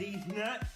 these nuts.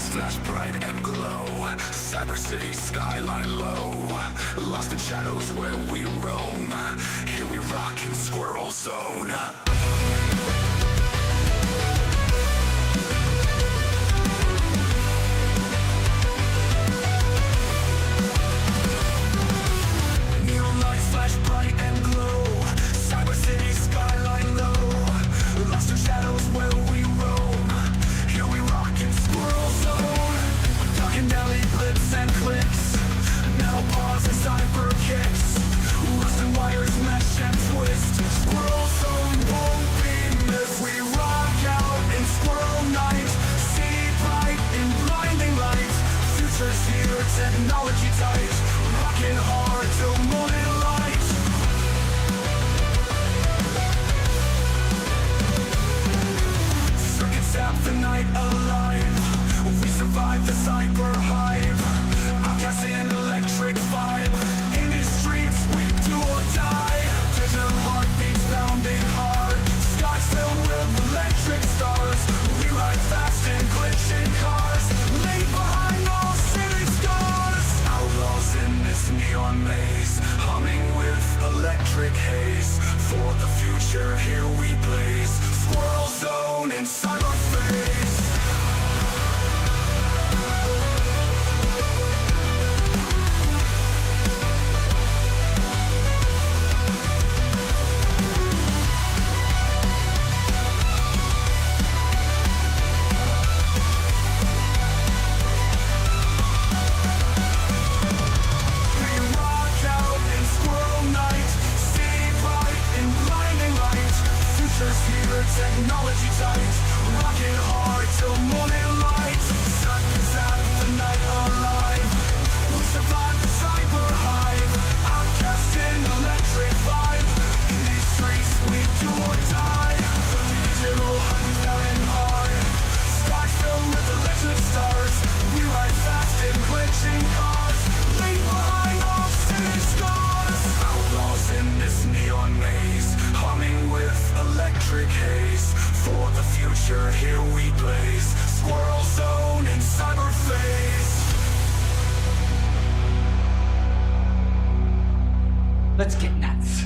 lights flash bright and glow. Cyber city skyline low. Lost in shadows where we roam. Here we rock in Squirrel Zone. Neon lights flash bright and glow. Cyber city skyline low. Lost in shadows where we roam. Here we rock in Squirrel Zone. Talking alley blips and clicks. Metal paws and cyber kicks. Rusted wires mesh and twist. Squirrel Zone won't be missed. We rock out in Squirrel Night. See bright in blinding light. Future's here, technology tight. Rocking hard till morning light. Circuits tap the night alive. We survive the cyber hive. Outcast and electric vibe. In these streets we do or die. Digital heartbeats pounding hard. Skies filled with electric stars. We ride fast in glitching cars. Leave behind all city scars. Outlaws in this neon maze. Humming with electric haze. For the future here we blaze. Squirrel Zone in cyberspace. Technology tight, rocking hard till morning light. Sun is out the night alive. We survive the cyber hive. Outcast in electric vibe. In these streets we do or die. The digital hunt down hard. Skies filled with electric stars. We ride fast in glitching cars. Leave behind all city scars. Outlaws in this neon maze. Humming with electric haze. For the future here we blaze. Squirrel Zone in cyberphase. Let's get nuts.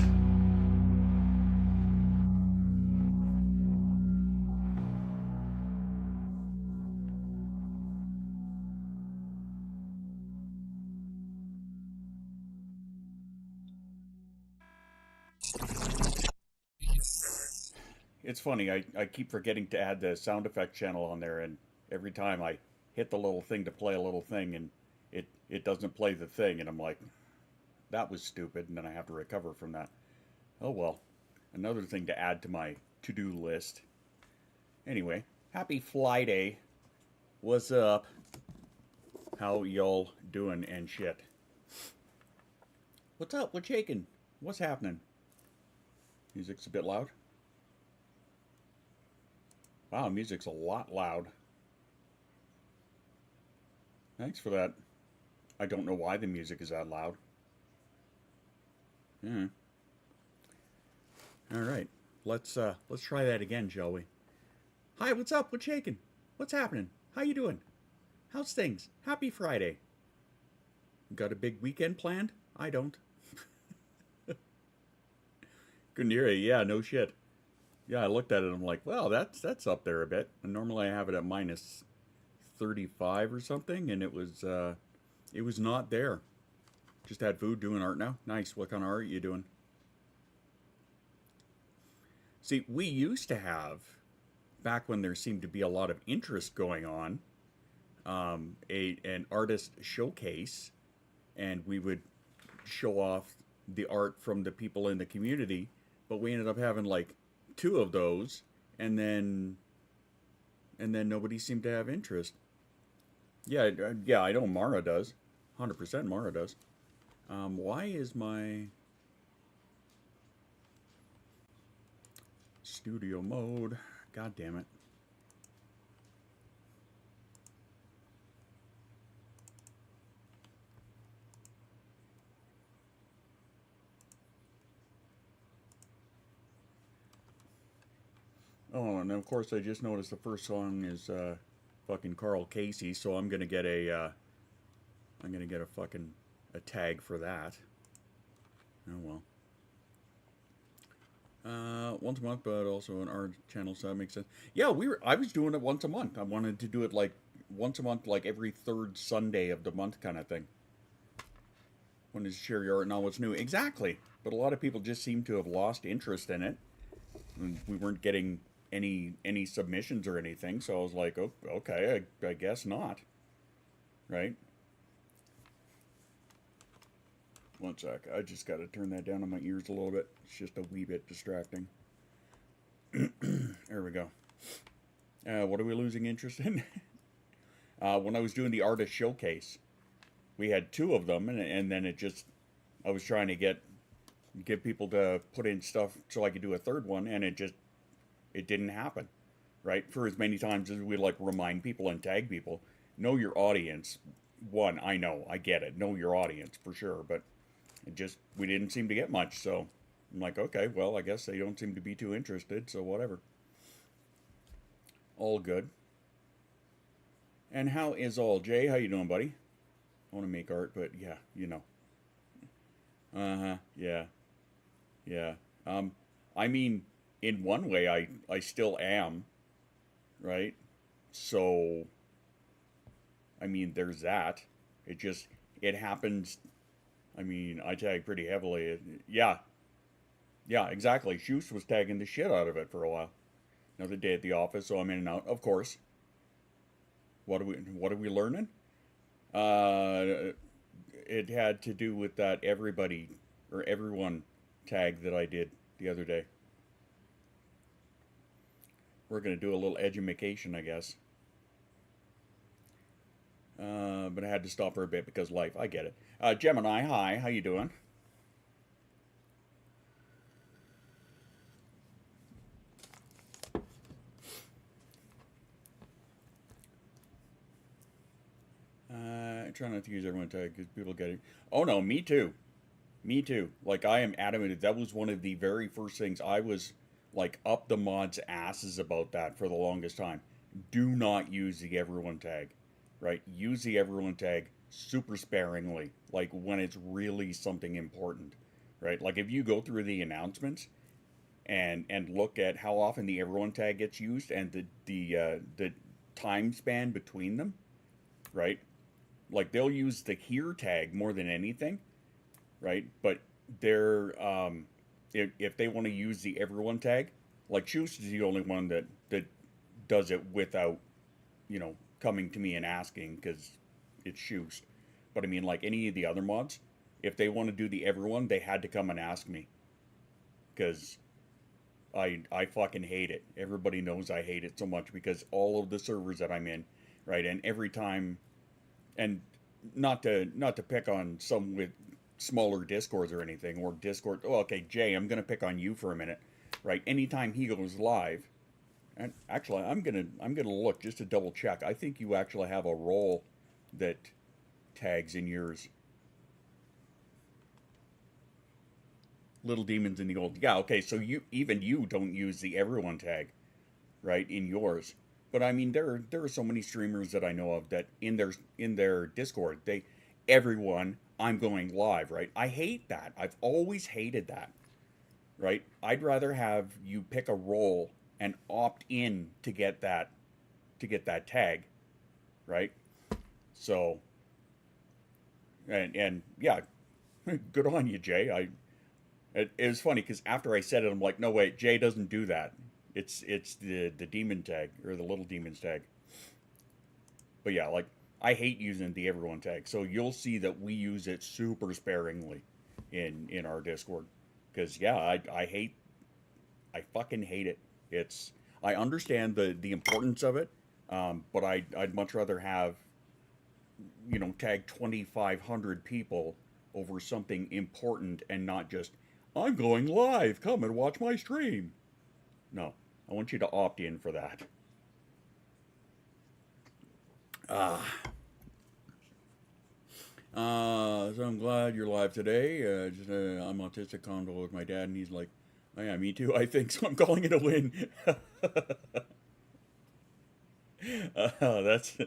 It's funny, I keep forgetting to add the sound effect channel on there, and every time I hit the little thing to play a little thing, and it doesn't play the thing, and I'm like, that was stupid, and then I have to recover from that. Oh well, another thing to add to my to-do list. Anyway, happy Fly Day. What's up? How y'all doing and shit? What's up? What's shaking? What's happening? Music's a bit loud. Wow, music's a lot loud. Thanks for that. I don't know why the music is that loud. Yeah. All right, let's try that again, shall we? Hi, what's up? What's shaking? What's happening? How you doing? How's things? Happy Friday. Got a big weekend planned? I don't. Couldn't hear it. Yeah, no shit. Yeah, I looked at it and I'm like, well, that's up there a bit. And normally I have it at minus 35 or something, and it was not there. Just had food, doing art now. Nice. What kind of art are you doing? See, we used to have, back when there seemed to be a lot of interest going on, an artist showcase, and we would show off the art from the people in the community, but we ended up having like 2 of those, and then nobody seemed to have interest. Yeah, I know Mara does. 100% Mara does. Why is my studio mode? God damn it. Oh, and of course I just noticed the first song is fucking Carl Casey, so I'm gonna get a fucking a tag for that. Oh well. Once a month, but also on our channel, so that makes sense. Yeah, I was doing it once a month. I wanted to do it like once a month, like every third Sunday of the month, kind of thing. Wanted to share your art and all what's new. Exactly. But a lot of people just seem to have lost interest in it. And we weren't getting any submissions or anything, so I was like, oh, okay, I guess not. Right? One sec. I just got to turn that down on my ears a little bit. It's just a wee bit distracting. There we go. What are we losing interest in? When I was doing the artist showcase, we had 2 of them, and then I was trying to get people to put in stuff so I could do a 3rd one, and it didn't happen, right? For as many times as we like remind people and tag people, know your audience. One, I know, I get it, know your audience for sure, but we didn't seem to get much, so I'm like, okay, well, I guess they don't seem to be too interested, so whatever. All good. And how is all, Jay? How you doing, buddy? I want to make art, but yeah, you know. Yeah. Yeah. I mean, in one way, I still am, right? So, I mean, there's that. It happens. I mean, I tag pretty heavily. Yeah. Yeah, exactly. Shoes was tagging the shit out of it for a while. Another day at the office, so I'm in and out. Of course. What are we learning? It had to do with that everybody or everyone tag that I did the other day. We're going to do a little edumacation, I guess. But I had to stop for a bit because life. I get it. Gemini, hi. How you doing? I try not to use everyone tag because people get it. Oh no, me too. Me too. Like, I am adamant. That was one of the very first things I was like up the mods' asses about that for the longest time. Do not use the everyone tag, right? Use the everyone tag super sparingly, like when it's really something important, right? Like if you go through the announcements and look at how often the everyone tag gets used and the time span between them, right? Like they'll use the here tag more than anything, right? But they're if they want to use the everyone tag, like Choose is the only one that does it without, coming to me and asking because it's Choose. But I mean, like any of the other mods, if they want to do the everyone, they had to come and ask me because I fucking hate it. Everybody knows I hate it so much because all of the servers that I'm in, right, and every time, and not to pick on some with smaller Discords or anything, or Discord. Oh, okay, Jay, I'm gonna pick on you for a minute, right? Anytime he goes live, and actually, I'm gonna look just to double check. I think you actually have a role that tags in yours. Little demons in the old. Yeah, okay. So you don't use the everyone tag, right, in yours. But I mean, there are so many streamers that I know of that in their Discord, everyone, I'm going live, right? I hate that. I've always hated that, right? I'd rather have you pick a role and opt in to get that tag, right? So, and yeah, good on you, Jay. It was funny because after I said it, I'm like, no wait, Jay doesn't do that. It's the demon tag or the little demons tag. But yeah, like I hate using the everyone tag, so you'll see that we use it super sparingly in our Discord. Because yeah, I fucking hate it. I understand the importance of it, but I'd much rather have tag 2,500 people over something important and not just I'm going live. Come and watch my stream. No, I want you to opt in for that. So I'm glad you're live today. I'm autistic convo with my dad, and he's like, oh yeah, me too, I think, so I'm calling it a win. That's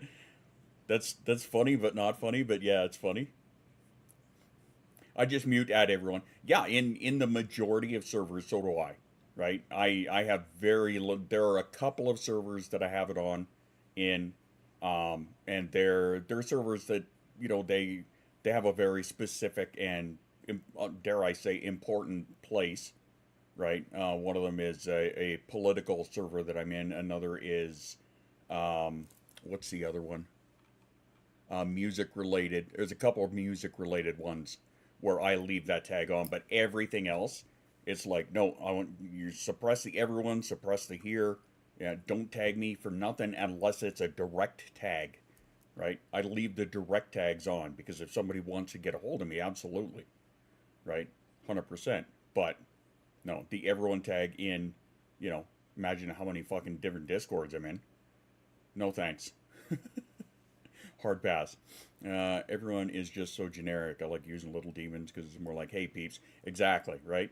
that's funny, but not funny. But yeah, it's funny. I just mute add everyone. Yeah, in the majority of servers, so do I. Right? I have there are a couple of servers that I have it on in, and they're servers that they have a very specific and dare I say important place. Right? One of them is a political server that I'm in. Another is what's the other one? Music related. There's a couple of music related ones where I leave that tag on, but everything else, it's like, no, I want you suppress the everyone, suppress the here. Yeah, don't tag me for nothing unless it's a direct tag, right? I leave the direct tags on because if somebody wants to get a hold of me, absolutely, right, 100%. But no, the everyone tag in, imagine how many fucking different discords I'm in. No thanks. Hard pass. Everyone is just so generic. I like using little demons because it's more like, hey peeps, exactly, right?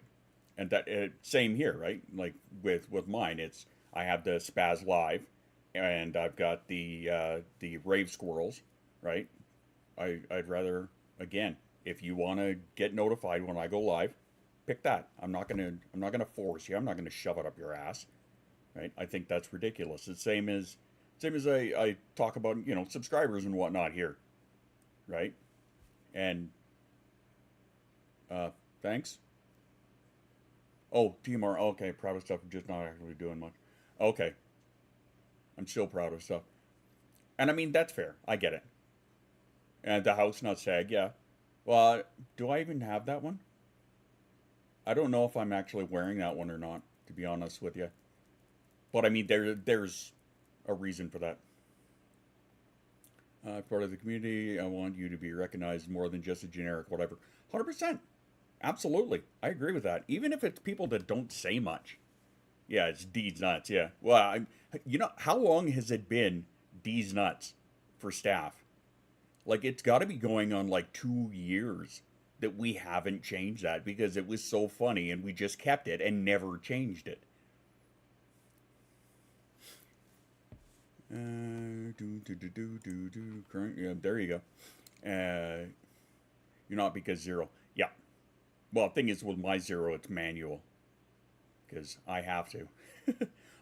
And that same here, right? Like with mine, it's I have the Spaz Live, and I've got the Rave Squirrels, right? I'd rather, again, if you want to get notified when I go live, pick that. I'm not gonna force you. I'm not gonna shove it up your ass, right? I think that's ridiculous. It's same as I talk about, subscribers and whatnot here, right? And thanks. Oh, TMR. Okay, proud of stuff. Just not actually doing much. Okay, I'm still proud of stuff, and I mean that's fair. I get it. And the house not sag. Yeah. Well, do I even have that one? I don't know if I'm actually wearing that one or not, to be honest with you. But I mean, there's a reason for that. Part of the community, I want you to be recognized more than just a generic whatever. 100%. Absolutely. I agree with that. Even if it's people that don't say much. Yeah, it's D's nuts. Yeah. Well, how long has it been D's nuts for staff? Like, it's got to be going on like 2 years that we haven't changed that because it was so funny and we just kept it and never changed it. Current, yeah, there you go. You're not because zero. Yeah. Well, the thing is, with my zero, it's manual because I have to.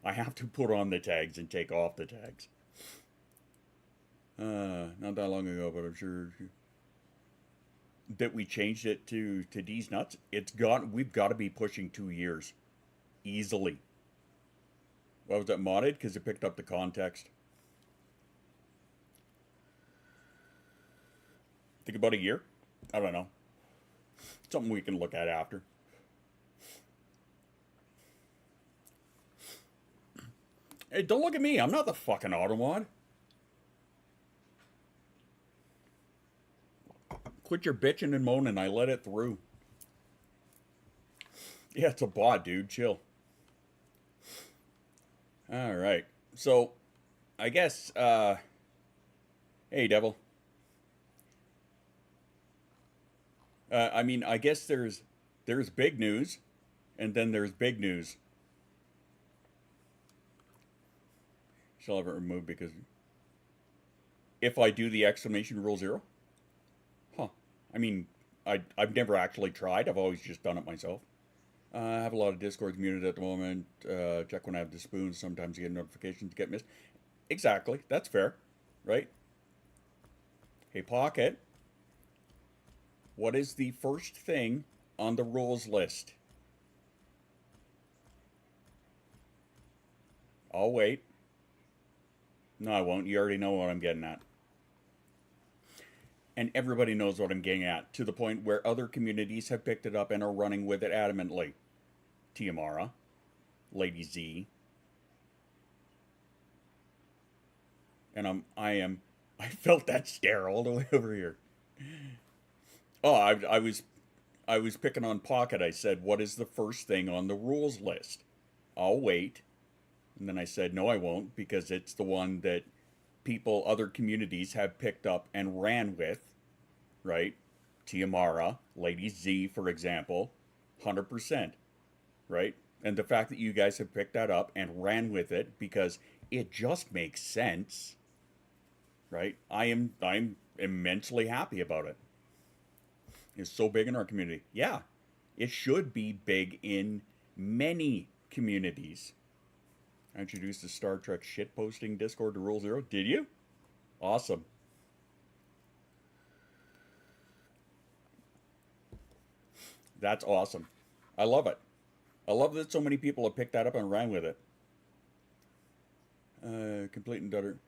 I have to put on the tags and take off the tags. Not that long ago, but I'm sure that we changed it to D's nuts. We've got to be pushing 2 years easily. Why was that modded? Because it picked up the context. Think about a year? I don't know. Something we can look at after. Hey, don't look at me. I'm not the fucking automod. Quit your bitching and moaning. I let it through. Yeah, it's a bot, dude. Chill. All right. So, I guess, hey, Devil. I mean, I guess there's big news, and then there's big news. Shall I have it removed because if I do the exclamation rule 0? Huh. I mean, I've never actually tried. I've always just done it myself. I have a lot of Discords muted at the moment. Check when I have the spoons. Sometimes you get notifications get missed. Exactly. That's fair. Right? Hey, Pocket. What is the first thing on the rules list? I'll wait. No, I won't. You already know what I'm getting at. And everybody knows what I'm getting at, to the point where other communities have picked it up and are running with it adamantly. Tiamara, Lady Z, and I felt that stare all the way over here. Oh, I was picking on Pocket. I said, what is the first thing on the rules list? I'll wait. And then I said, no, I won't, because it's the one that other communities have picked up and ran with, right? Tiamara, Lady Z, for example, 100%, right? And the fact that you guys have picked that up and ran with it because it just makes sense, right? I'm immensely happy about it. It's so big in our community. Yeah, it should be big in many communities. I introduced the Star Trek shitposting Discord to Rule Zero. Did you? Awesome. That's awesome. I love it. I love that so many people have picked that up and ran with it. Complete and utter.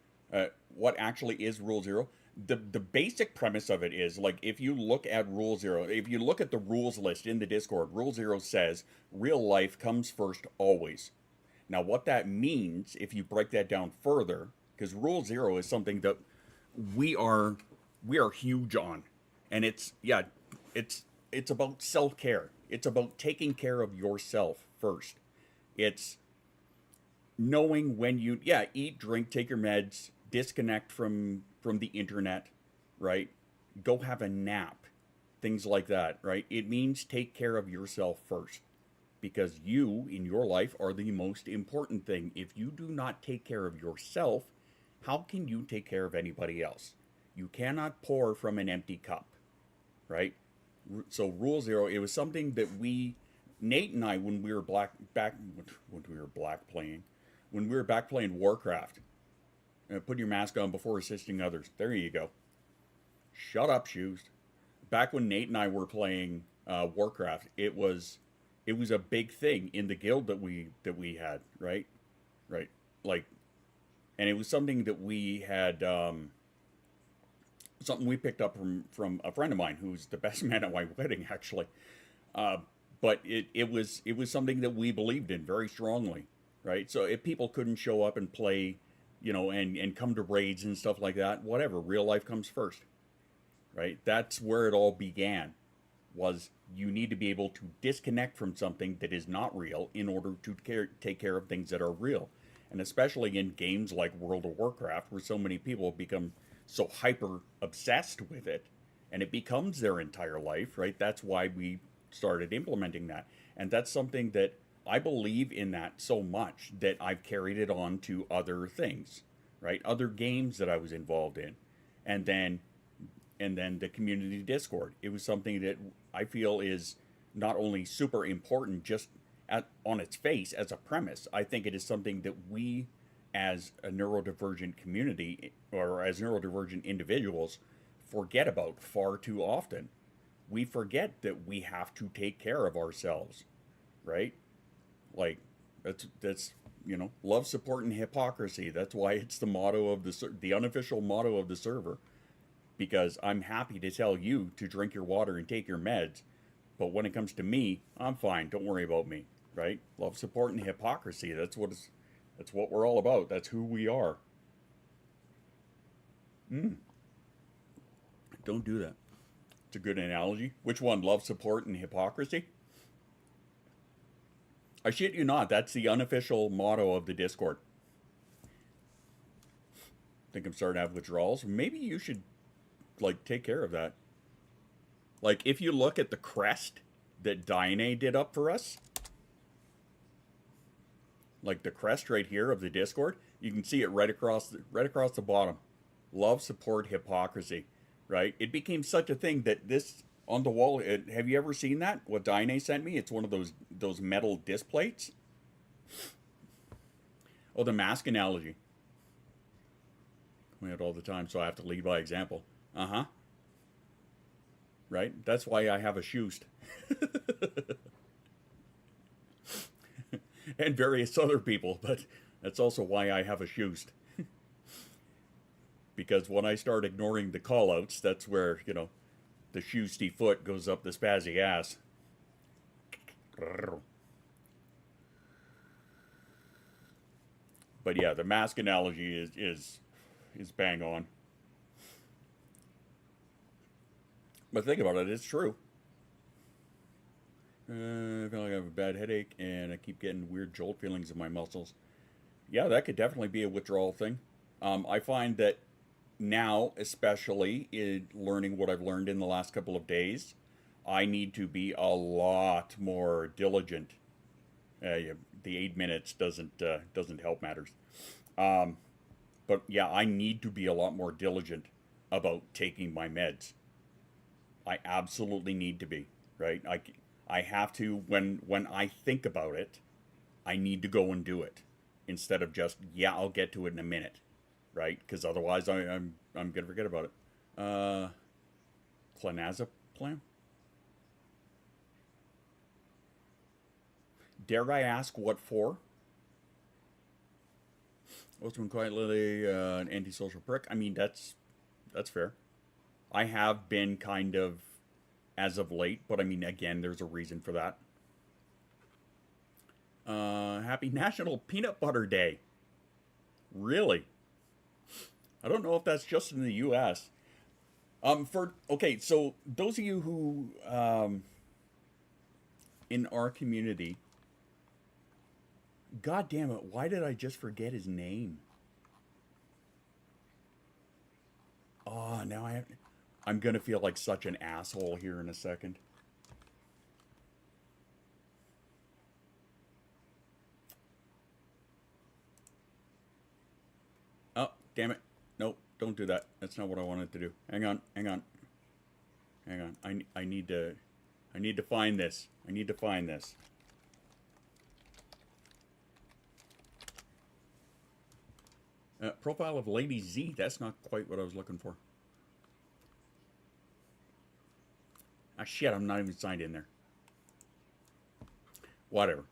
What actually is Rule Zero? The basic premise of it is, like, if you look at Rule Zero, if you look at the rules list in the Discord, Rule Zero says real life comes first always. Now, what that means, if you break that down further, because Rule Zero is something that we are huge on, and it's about self care. It's about taking care of yourself first. It's knowing when you eat, drink, take your meds, disconnect from the internet, right? Go have a nap, things like that, right? It means take care of yourself first, because you in your life are the most important thing. If you do not take care of yourself, how can you take care of anybody else? You cannot pour from an empty cup, right? So Rule Zero, it was something that Nate and I, when we were back playing Warcraft, put your mask on before assisting others. There you go. Shut up, shoes. Back when Nate and I were playing Warcraft, it was a big thing in the guild that we had, right? Right. Like, and it was something that we had, something we picked up from a friend of mine who's the best man at my wedding, actually. But it was something that we believed in very strongly, right? So if people couldn't show up and play, and come to raids and stuff like that, whatever, real life comes first, right? That's where it all began, was you need to be able to disconnect from something that is not real in order to take care of things that are real. And especially in games like World of Warcraft, where so many people become so hyper obsessed with it, and it becomes their entire life, right? That's why we started implementing that. And that's something that I believe in that so much that I've carried it on to other things, right? Other games that I was involved in. And then the community Discord. It was something that I feel is not only super important just on its face as a premise. I think it is something that we, as a neurodivergent community, or as neurodivergent individuals, forget about far too often. We forget that we have to take care of ourselves, right? Like, that's love, support, and hypocrisy. That's why it's the motto of the unofficial motto of the server. Because I'm happy to tell you to drink your water and take your meds, but when it comes to me, I'm fine. Don't worry about me, right? Love, support, and hypocrisy. That's what we're all about. That's who we are. Don't do that. It's a good analogy. Which one? Love, support, and hypocrisy? I shit you not. That's the unofficial motto of the Discord. Think I'm starting to have withdrawals. Maybe you should, take care of that. Like, if you look at the crest that Diane did up for us, like the crest right here of the Discord, you can see it right across the bottom. Love, support, hypocrisy, right? It became such a thing that this on the wall. Have you ever seen that? What Diane sent me? It's one of those metal disc plates. Oh, the mask analogy. We have it all the time, so I have to lead by example. Right? That's why I have a shoest. And various other people, but that's also why I have a shoest. Because when I start ignoring the call-outs, that's where, the shoesty foot goes up the spazzy ass. But yeah, the mask analogy is bang on. But think about it, it's true. I feel like I have a bad headache and I keep getting weird jolt feelings in my muscles. Yeah, that could definitely be a withdrawal thing. I find that now, especially in learning what I've learned in the last couple of days, I need to be a lot more diligent. The 8 minutes doesn't help matters. But but yeah, I need to be a lot more diligent about taking my meds. I absolutely need to be, right? I have to, when I think about it, I need to go and do it instead of just, yeah, I'll get to it in a minute, right? Because otherwise I'm gonna forget about it. Clonazepam? Dare I ask what for? What's been quite literally an antisocial prick? I mean, that's fair. I have been kind of as of late, but I mean, again, there's a reason for that. Happy National Peanut Butter Day. Really? I don't know if that's just in the U.S. Okay, so those of you who in our community, God damn it, why did I just forget his name? Oh, now I'm gonna feel like such an asshole here in a second. Oh, damn it. Nope, don't do that. That's not what I wanted to do. Hang on, hang on. Hang on. I need to find this. I need to find this. Profile of Lady Z. That's not quite what I was looking for. Ah, shit, I'm not even signed in there. Whatever.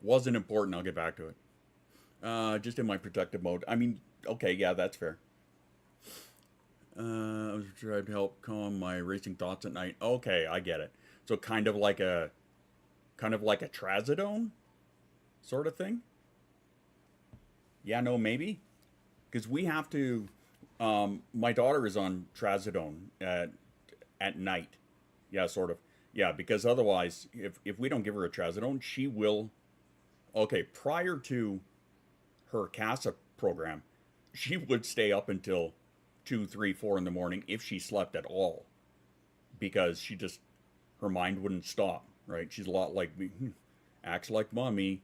Wasn't important. I'll get back to it. Just in my protective mode. I mean, okay, yeah, that's fair. I was trying to help calm my racing thoughts at night. Okay, I get it. So kind of like a trazodone sort of thing. Yeah, no, maybe. Because we have to, my daughter is on trazodone at night. Yeah, sort of. Yeah, because otherwise, if we don't give her a trazodone, she will, okay, prior to her CASA program, she would stay up until 2, 3, 4 in the morning if she slept at all. Because she just, her mind wouldn't stop, right? She's a lot like me, acts like mommy,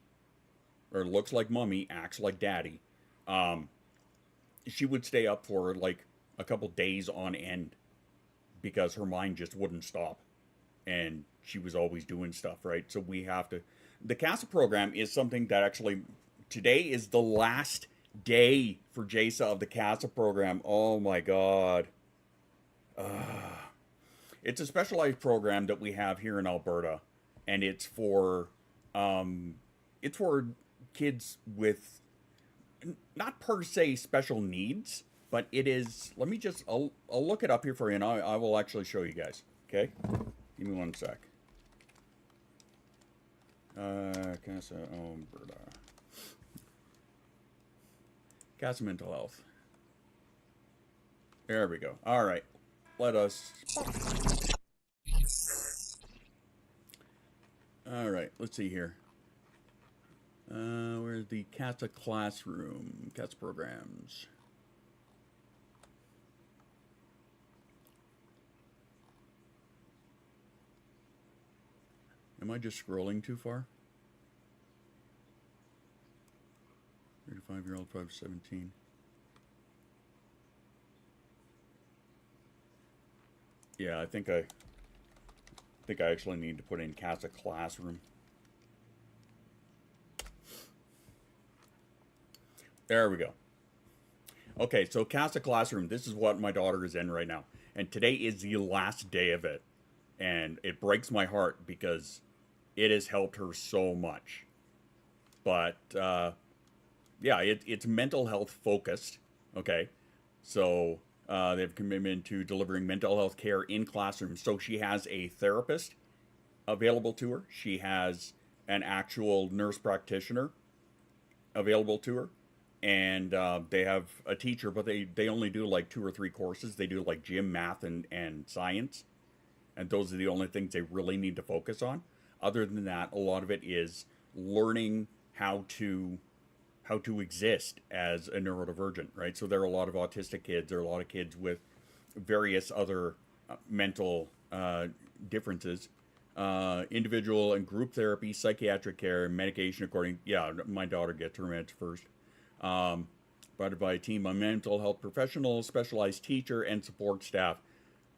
or looks like mommy, acts like daddy. She would stay up for like a couple days on end because her mind just wouldn't stop. And she was always doing stuff, right? So we have to... The CASA program is something that actually... Today is the last day for JASA of the CASA program. Oh my God. It's a specialized program that we have here in Alberta. And it's for kids with not per se special needs, but it is, let me just, I'll look it up here for you and I will actually show you guys. Okay? Give me one sec. CASA Alberta. CASA Mental Health. There we go. All right. Let us... All right. Let's see here. Where's the CASA classroom? CASA programs. Am I just scrolling too far? 35-year-old, 517. Yeah, I think I actually need to put in CASA classroom. There we go. Okay, so CASA classroom, this is what my daughter is in right now. And today is the last day of it. And it breaks my heart because it has helped her so much. But, yeah, it's mental health focused, okay? So they have commitment to delivering mental health care in classrooms. So she has a therapist available to her. She has an actual nurse practitioner available to her. And they have a teacher, but they only do like 2 or 3 courses. They do like gym, math, and science. And those are the only things they really need to focus on. Other than that, a lot of it is learning how to exist as a neurodivergent, right? So there are a lot of autistic kids. There are a lot of kids with various other mental differences. Individual and group therapy, psychiatric care, medication according... Yeah, my daughter gets her meds first. provided by a team of mental health professionals, specialized teacher, and support staff.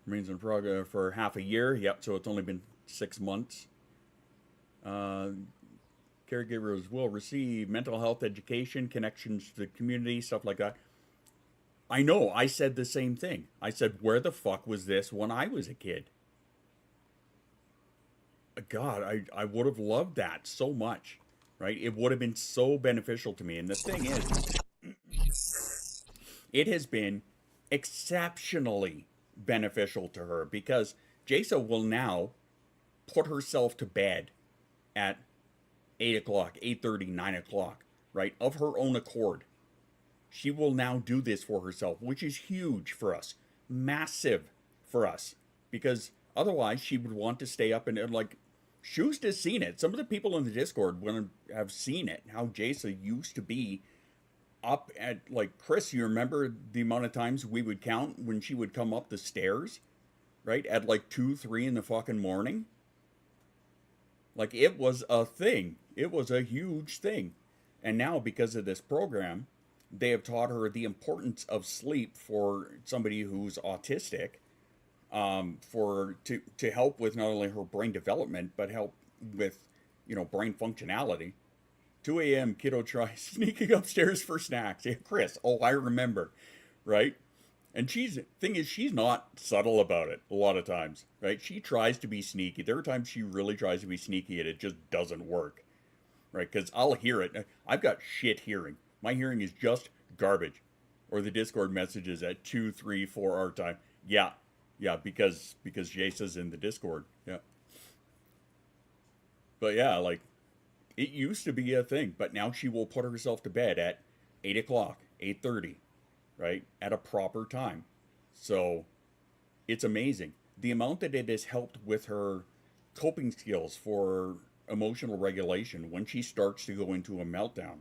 Remains in progress for half a year. Yep, so it's only been 6 months. Caregivers will receive mental health education, connections to the community, stuff like that. I know, I said the same thing. I said, where the fuck was this when I was a kid? God, I would have loved that so much, right? It would have been so beneficial to me. And the thing is, it has been exceptionally beneficial to her because Jasa will now put herself to bed at 8 o'clock, 8:30, 9 o'clock, right? Of her own accord. She will now do this for herself, which is huge for us. Massive for us. Because otherwise she would want to stay up and like, Shoes has seen it. Some of the people in the Discord have seen it. How Jasa used to be up at, like, Chris, you remember the amount of times we would count when she would come up the stairs? Right? At like 2, 3 in the fucking morning? Like, it was a thing. It was a huge thing. And now, because of this program, they have taught her the importance of sleep for somebody who's autistic, to help with not only her brain development, but help with, brain functionality. 2 a.m. kiddo tries sneaking upstairs for snacks. Yeah, Chris, oh, I remember, right? And she's not subtle about it a lot of times, right? She tries to be sneaky. There are times she really tries to be sneaky and it just doesn't work, right? Because I'll hear it. I've got shit hearing. My hearing is just garbage. Or the Discord messages at 2, 3, 4 our time. Yeah, because Jasa's in the Discord. Yeah. But yeah, like, it used to be a thing, but now she will put herself to bed at 8 o'clock, 8:30, right? At a proper time. So, it's amazing. The amount that it has helped with her coping skills for emotional regulation when she starts to go into a meltdown,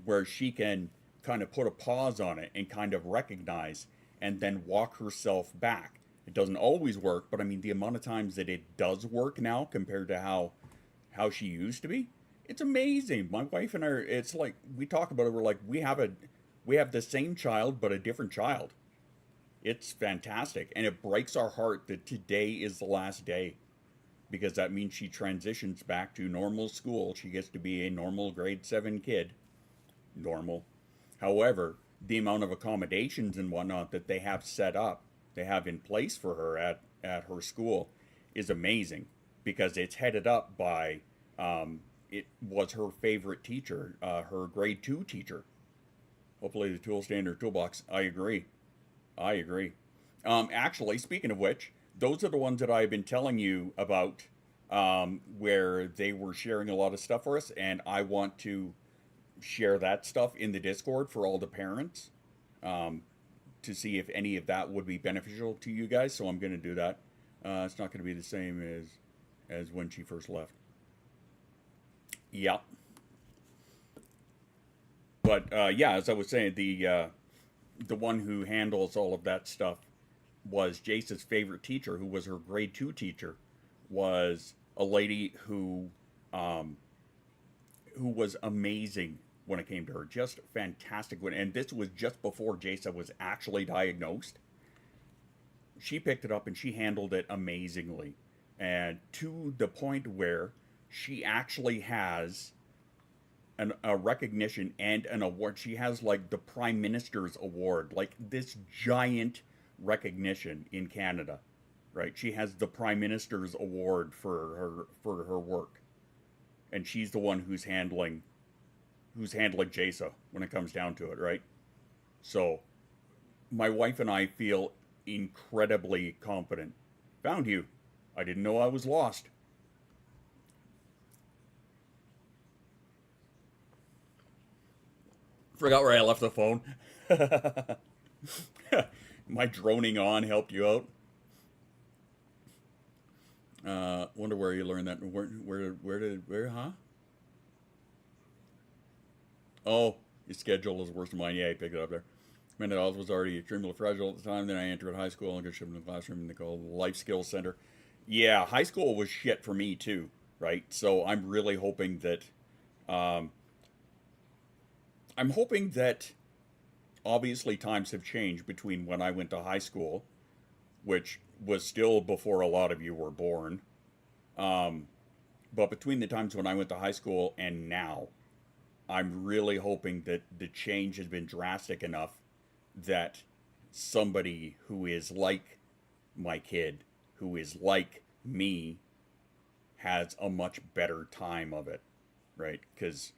where she can kind of put a pause on it and kind of recognize and then walk herself back. It doesn't always work, but I mean, the amount of times that it does work now compared to how she used to be, it's amazing. My wife and I, it's like, we talk about it, we're like, we have the same child, but a different child. It's fantastic. And it breaks our heart that today is the last day, because that means she transitions back to normal school. She gets to be a normal grade 7 kid. Normal. However, the amount of accommodations and whatnot that they have set up, they have in place for her at her school is amazing, because it's headed up by, it was her favorite teacher, her grade 2 teacher. Hopefully the tools stay in her toolbox. I agree. Actually, speaking of which, those are the ones that I've been telling you about, where they were sharing a lot of stuff for us, and I want to share that stuff in the Discord for all the parents, to see if any of that would be beneficial to you guys. So I'm going to do that. It's not going to be the same as when she first left. Yeah. But yeah, as I was saying, the one who handles all of that stuff was Jace's favorite teacher, who was her grade 2 teacher, was a lady who was amazing when it came to her. Just fantastic. And this was just before Jasa was actually diagnosed. She picked it up and she handled it amazingly. And to the point where she actually has a recognition and an award. She has like the Prime Minister's Award, like this giant recognition in Canada, right? She has the Prime Minister's Award for her work. And she's the one who's handling Jasa when it comes down to it, right? So my wife and I feel incredibly confident. Found you. I didn't know I was lost. Forgot where I left the phone. My droning on helped you out. Wonder where you learned that. Where, huh? Oh, your schedule is worse than mine. Yeah, I picked it up there. Mental health was already extremely fragile at the time. Then I entered high school and got shipped in the classroom and they call Life Skills Center. Yeah, high school was shit for me too, right? So I'm really hoping that, obviously times have changed between when I went to high school, which was still before a lot of you were born. But between the times when I went to high school and now, I'm really hoping that the change has been drastic enough that somebody who is like my kid, who is like me, has a much better time of it, right? Because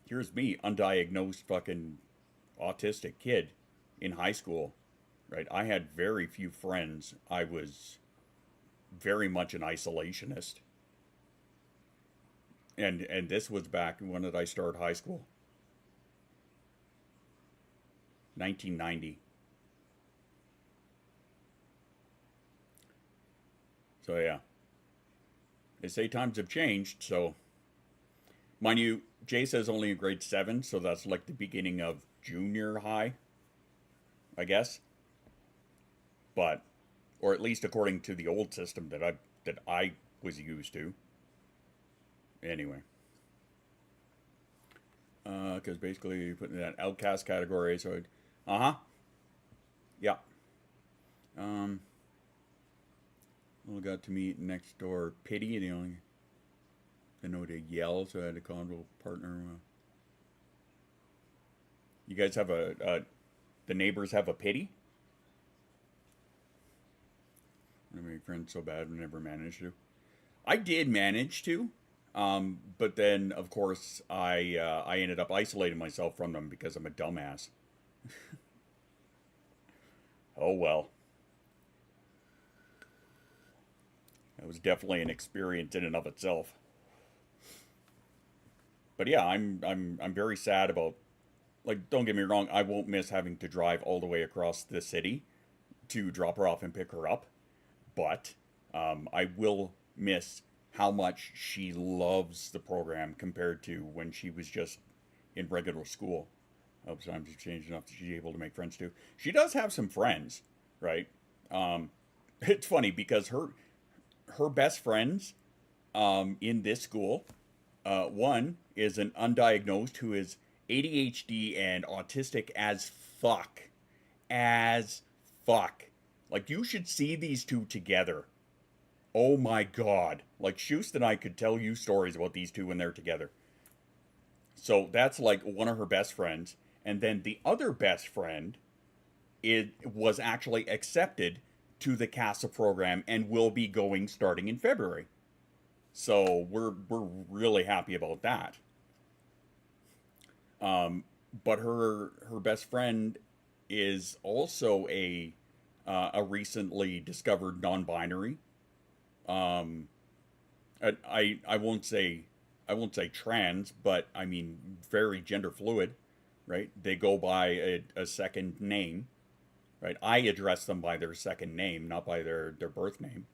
here's me, undiagnosed fucking autistic kid in high school, right? I had very few friends. I was very much an isolationist. And this was back, when did I start high school? 1990. So yeah. They say times have changed, so mind you, Jay says only in grade 7, so that's like the beginning of junior high, I guess. But, or at least according to the old system that I was used to. Anyway. Because basically you put in that outcast category, so yeah. We got to meet next door Pity, the only I know to yell, so I had to call a little partner. You guys have the neighbors have a Pity? I make friends so bad, we never managed to. I did manage to, but then of course I ended up isolating myself from them because I'm a dumbass. Oh well. It was definitely an experience in and of itself. But yeah, I'm very sad about, like, don't get me wrong, I won't miss having to drive all the way across the city to drop her off and pick her up, but I will miss how much she loves the program compared to when she was just in regular school. Times have changed enough that she's able to make friends too. She does have some friends, right? It's funny because her best friends in this school, one is an undiagnosed who is ADHD and autistic as fuck. As fuck. Like, you should see these two together. Oh my god. Like, Shust and I could tell you stories about these two when they're together. So that's like one of her best friends. And then the other best friend was actually accepted to the CASA program and will be going starting in February. So we're really happy about that. But her best friend is also a recently discovered non-binary. I won't say trans, but I mean very gender fluid, right? They go by a second name. Right, I address them by their second name, not by their birth name.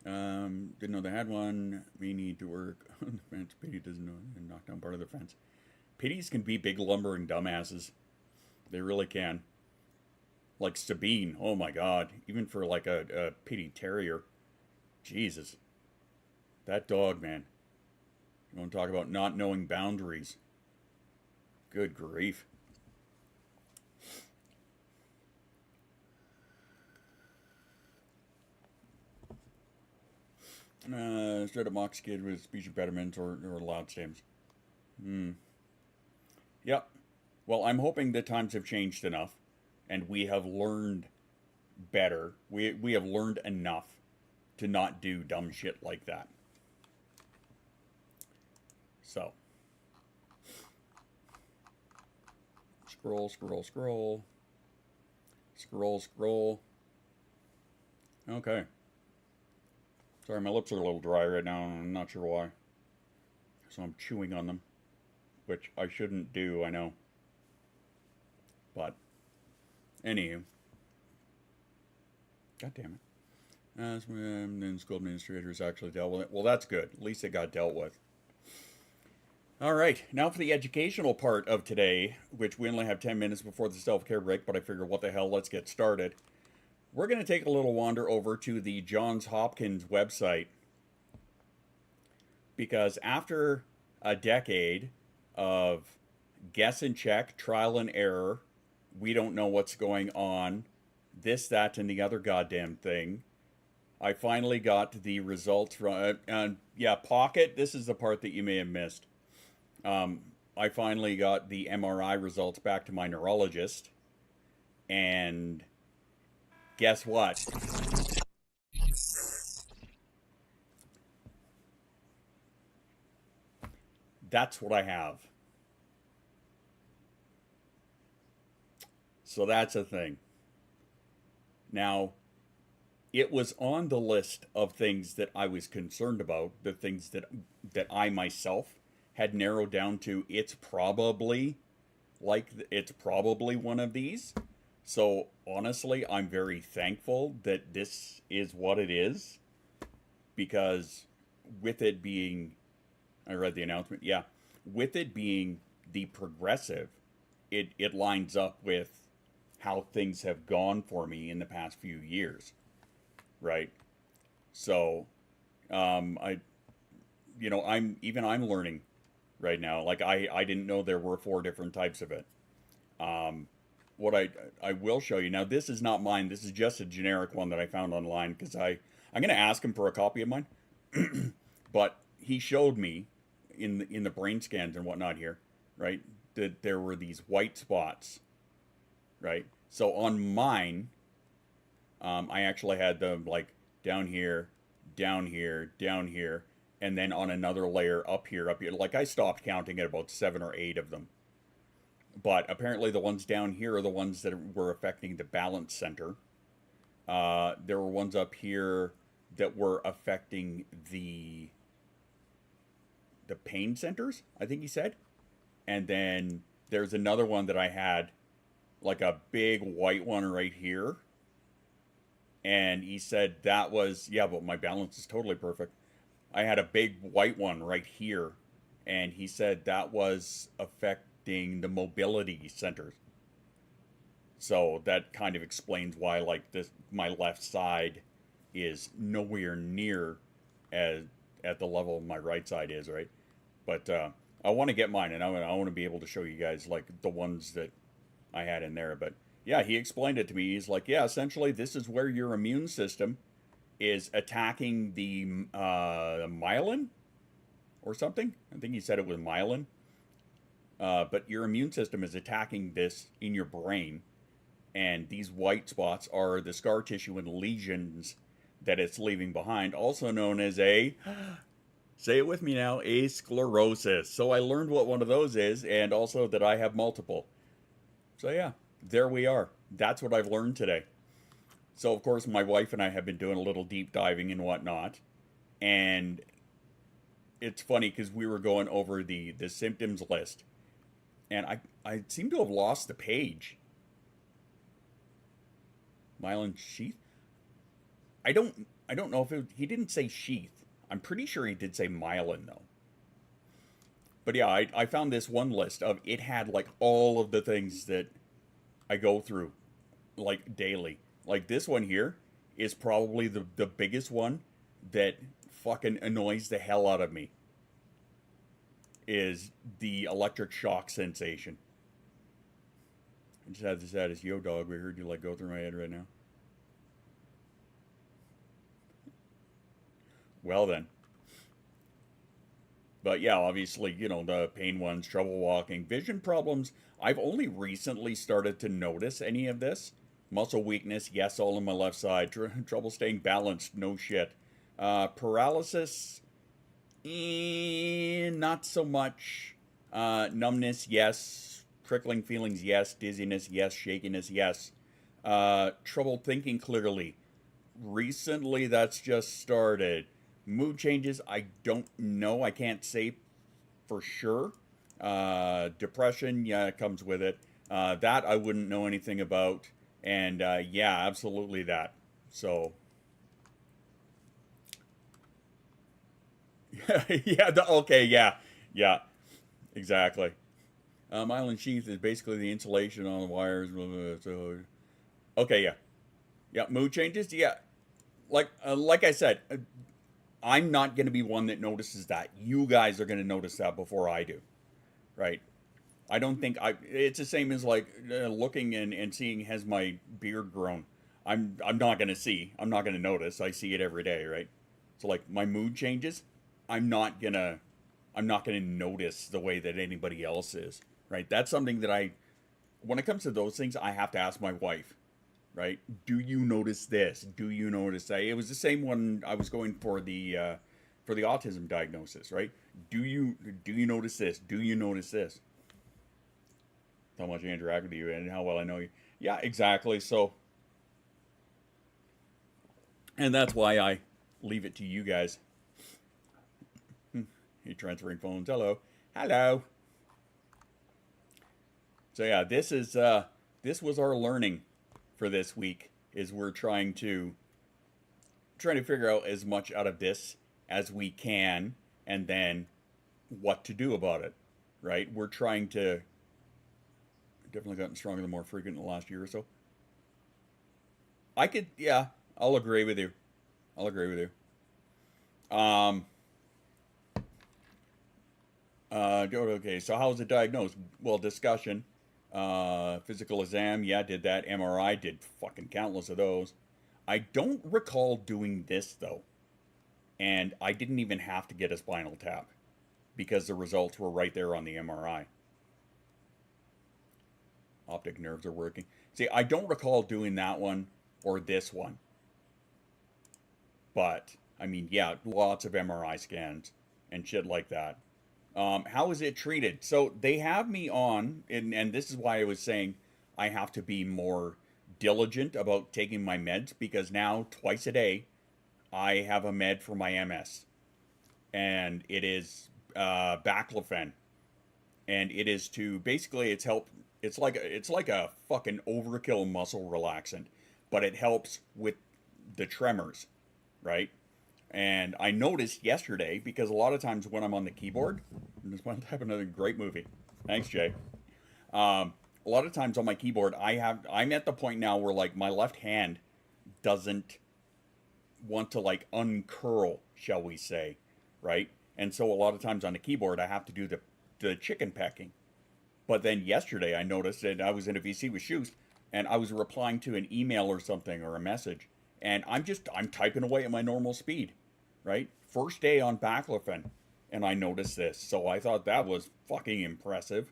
Didn't know they had one. We need to work on the fence. Pity doesn't know and knock down part of the fence. Pities can be big lumbering dumbasses. They really can. Like Sabine, oh my god. Even for like a Pity Terrier. Jesus. That dog, man. You want to talk about not knowing boundaries. Good grief. Straight up Mox kid with speech impediments or loud stims. Yep. Well, I'm hoping that times have changed enough and we have learned better. We have learned enough to not do dumb shit like that. So. Scroll, scroll, scroll. Scroll, scroll. Okay. Sorry, my lips are a little dry right now, and I'm not sure why. So I'm chewing on them, which I shouldn't do, I know. But, anywho. God damn it. Then school administrators actually dealt with it. Well, that's good. At least it got dealt with. All right, now for the educational part of today, which we only have 10 minutes before the self-care break, but I figure, what the hell, let's get started. We're going to take a little wander over to the Johns Hopkins website, because after a decade of guess and check, trial and error. We don't know what's going on. This, that, and the other goddamn thing. I finally got the results from, yeah, Pocket. This is the part that you may have missed. I finally got the MRI results back to my neurologist. And guess what? That's what I have. So that's a thing. Now, it was on the list of things that I was concerned about, the things that I myself had narrowed down to. It's probably one of these. So honestly, I'm very thankful that this is what it is, because with it being, I read the announcement, yeah, with it being the progressive, it lines up with how things have gone for me in the past few years, right? So, I'm learning right now. Like I didn't know there were 4 different types of it. What I will show you now. This is not mine. This is just a generic one that I found online, because I'm gonna ask him for a copy of mine. But he showed me in the brain scans and whatnot here, right, that there were these white spots, right? So on mine, I actually had them like down here, down here, down here, and then on another layer up here, up here. Like I stopped counting at about 7 or 8 of them. But apparently the ones down here are the ones that were affecting the balance center. There were ones up here that were affecting the pain centers, I think he said. And then there's another one that I had, like a big white one right here. And he said that was, yeah, but my balance is totally perfect. I had a big white one right here. And he said that was affecting the mobility centers. So that kind of explains why, like, my left side is nowhere near at the level my right side is, right? But I want to get mine, and I want to be able to show you guys, like, the ones that I had in there. But yeah, he explained it to me. He's like, yeah, essentially this is where your immune system is attacking the myelin or something. I think he said it was myelin. But your immune system is attacking this in your brain. And these white spots are the scar tissue and lesions that it's leaving behind, also known as a, say it with me now, asclerosis. So I learned what one of those is, and also that I have multiple. So yeah, there we are. That's what I've learned today. So of course my wife and I have been doing a little deep diving and whatnot. And it's funny because we were going over the symptoms list. And I seem to have lost the page. Myelin sheath? I don't know if he didn't say sheath. I'm pretty sure he did say myelin though. But yeah, I found this one list of, it had like all of the things that I go through like daily. Like this one here is probably the biggest one that fucking annoys the hell out of me. Is the electric shock sensation. I just had this as yo dog. We heard you like go through my head right now. Well then. But yeah, obviously, the pain ones, trouble walking, vision problems. I've only recently started to notice any of this. Muscle weakness, yes, all on my left side. Trouble staying balanced, no shit. Paralysis, not so much. Numbness, yes. Prickling feelings, yes. Dizziness, yes. Shakiness, yes. Trouble thinking clearly. Recently, that's just started. Mood changes, I don't know. I can't say for sure. Depression, yeah, it comes with it. That I wouldn't know anything about. And yeah, absolutely that. So yeah, okay, yeah, exactly. Myelin sheath is basically the insulation on the wires. So, okay, yeah, mood changes, yeah. Like I said, I'm not going to be one that notices that. You guys are going to notice that before I do, right? I don't think it's the same as like looking and seeing has my beard grown. I'm not gonna see. I'm not gonna notice. I see it every day, right? So like my mood changes. I'm not gonna I'm not gonna notice the way that anybody else is, right? That's something that when it comes to those things, I have to ask my wife, right? Do you notice this? Do you notice that? It was the same when I was going for the autism diagnosis, right? Do you notice this? Do you notice this? How much I interact with you and how well I know you. Yeah, exactly. So, and that's why I leave it to you guys. You're transferring phones. Hello, hello. So yeah, this was our learning for this week. Is we're trying to figure out as much out of this as we can, and then what to do about it. Right? We're trying to definitely gotten stronger the more frequent in the last year or so. Yeah, I'll agree with you. I'll agree with you. Okay, so how was it diagnosed? Well, discussion. Physical exam, yeah, did that. MRI, did fucking countless of those. I don't recall doing this, though. And I didn't even have to get a spinal tap because the results were right there on the MRI. Optic nerves are working. See, I don't recall doing that one or this one. But, I mean, yeah, lots of MRI scans and shit like that. How is it treated? So they have me on, and this is why I was saying I have to be more diligent about taking my meds, because now, twice a day, I have a med for my MS. And it is baclofen. And it is to, basically, it's like a fucking overkill muscle relaxant, but it helps with the tremors, right? And I noticed yesterday, because a lot of times when I'm on the keyboard, and this might have another great movie. Thanks, Jay. A lot of times on my keyboard, I'm at the point now where like my left hand doesn't want to like uncurl, shall we say, right? And so a lot of times on the keyboard, I have to do the chicken pecking. But then yesterday, I noticed that I was in a VC with Shoes, and I was replying to an email or something or a message, and I'm typing away at my normal speed, right? First day on baclofen, and I noticed this, so I thought that was fucking impressive.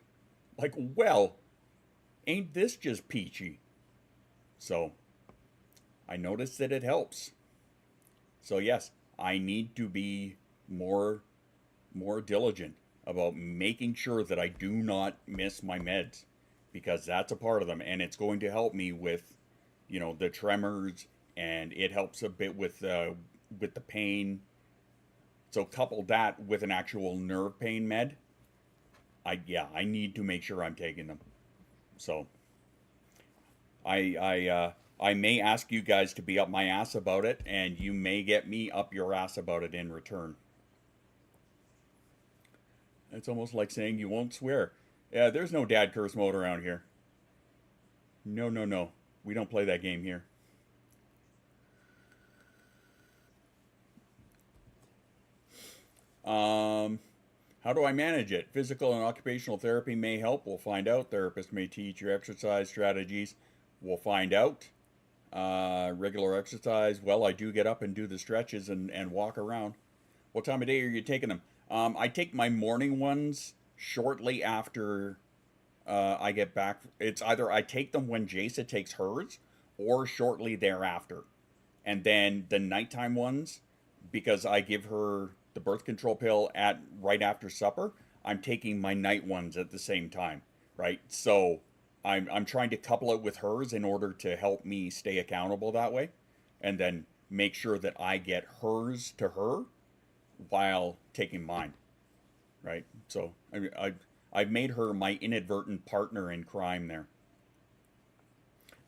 Like, well, ain't this just peachy? So, I noticed that it helps. So yes, I need to be more diligent about making sure that I do not miss my meds, because that's a part of them, and it's going to help me with, the tremors, and it helps a bit with the pain. So couple that with an actual nerve pain med. I need to make sure I'm taking them. So I may ask you guys to be up my ass about it, and you may get me up your ass about it in return. It's almost like saying you won't swear. Yeah, there's no dad curse mode around here. No, no, no. We don't play that game here. How do I manage it? Physical and occupational therapy may help. We'll find out. Therapist may teach you exercise strategies. We'll find out. Regular exercise. Well, I do get up and do the stretches and walk around. What time of day are you taking them? I take my morning ones shortly after I get back. It's either I take them when Jasa takes hers or shortly thereafter. And then the nighttime ones, because I give her the birth control pill right after supper, I'm taking my night ones at the same time, right? So I'm trying to couple it with hers in order to help me stay accountable that way, and then make sure that I get hers to her while taking mine, right? So I've made her my inadvertent partner in crime there.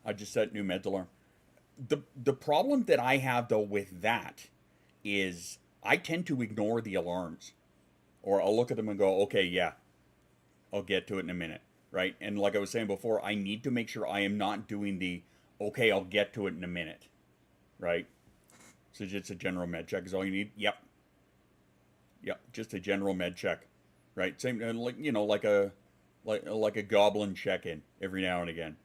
I just set new meds alarm. The problem that I have though with that is I tend to ignore the alarms, or I'll look at them and go, okay, yeah, I'll get to it in a minute, right? And like I was saying before, I need to make sure I am not doing the, okay, I'll get to it in a minute, right? So just a general med check is all you need. Yep, just a general med check, right? Same, like like a goblin check-in every now and again.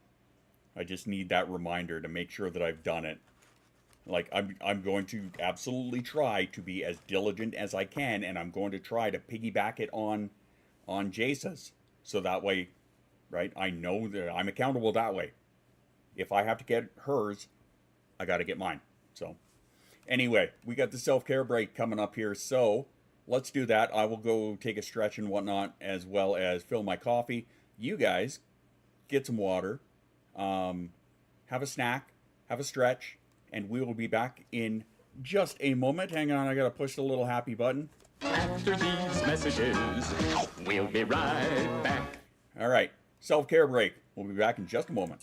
I just need that reminder to make sure that I've done it. Like I'm going to absolutely try to be as diligent as I can, and I'm going to try to piggyback it on Jace's, so that way, right? I know that I'm accountable that way. If I have to get hers, I got to get mine. So anyway, we got the self-care break coming up here, so let's do that. I will go take a stretch and whatnot, as well as fill my coffee. You guys get some water, have a snack, have a stretch, and we will be back in just a moment. Hang on, I gotta push the little happy button. After these messages, we'll be right back. All right, self-care break. We'll be back in just a moment.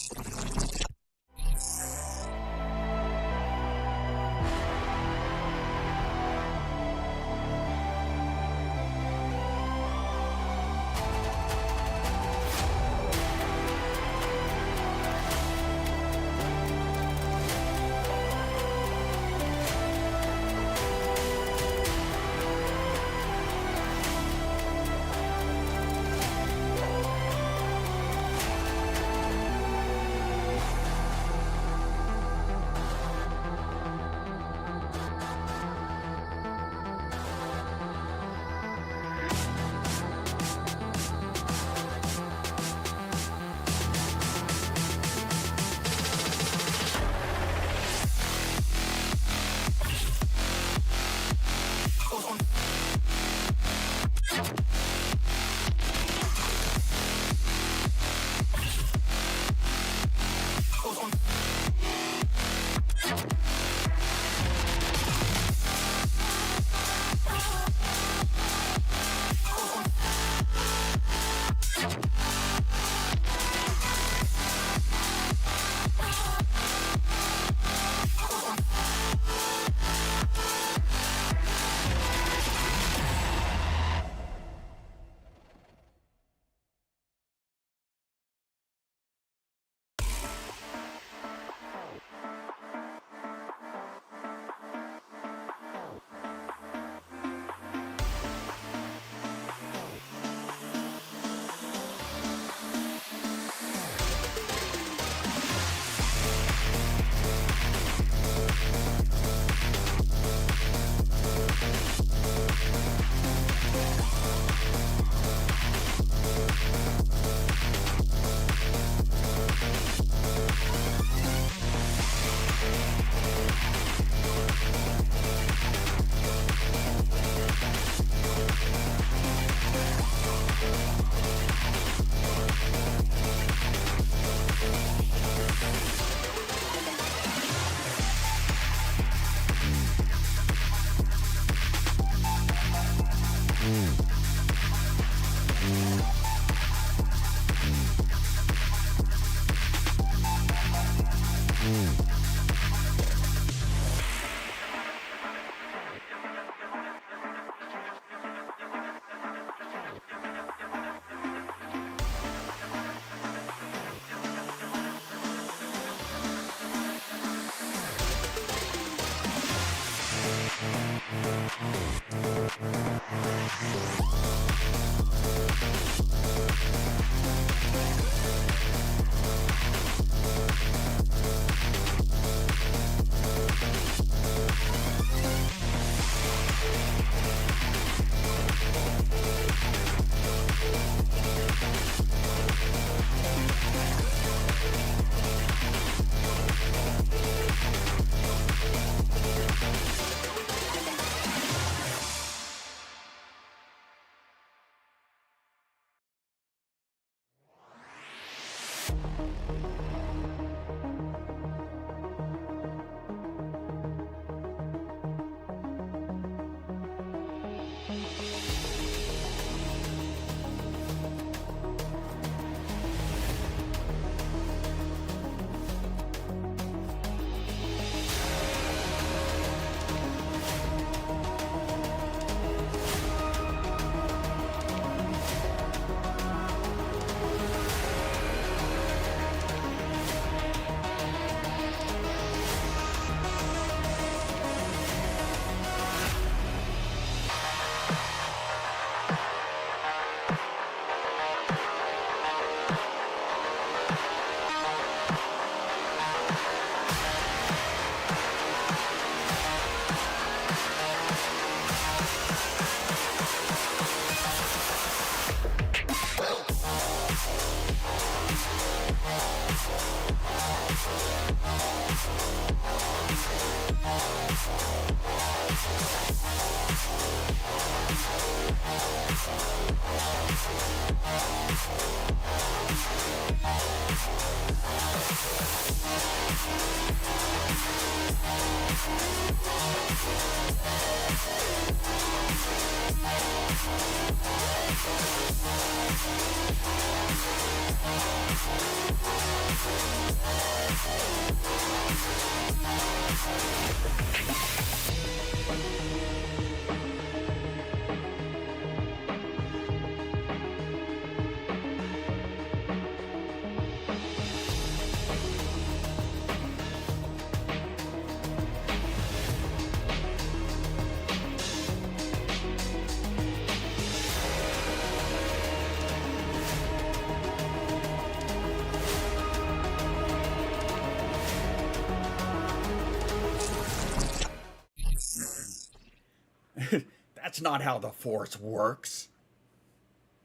That's not how the Force works.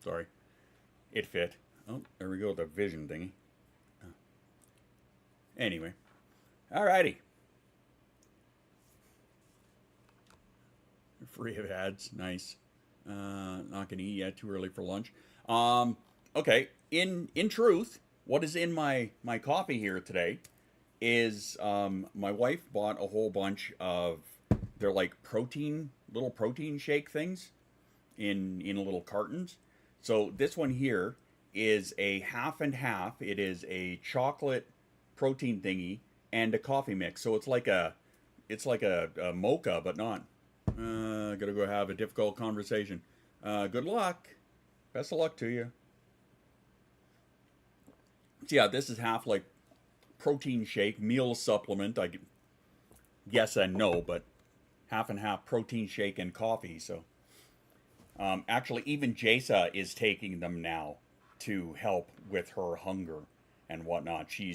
Sorry. It fit. Oh, there we go, the vision thingy. Anyway. Alrighty. Free of ads. Nice. Not gonna eat yet. Too early for lunch. Okay. In truth, what is in my coffee here today is my wife bought a whole bunch of, they're like little protein shake things in little cartons. So this one here is a half and half. It is a chocolate protein thingy and a coffee mix. So it's like a mocha, but not. Gotta go have a difficult conversation. Good luck. Best of luck to you. So yeah, this is half like protein shake, meal supplement. Yes and no, but half and half protein shake and coffee. So actually, even Jasa is taking them now to help with her hunger and whatnot. She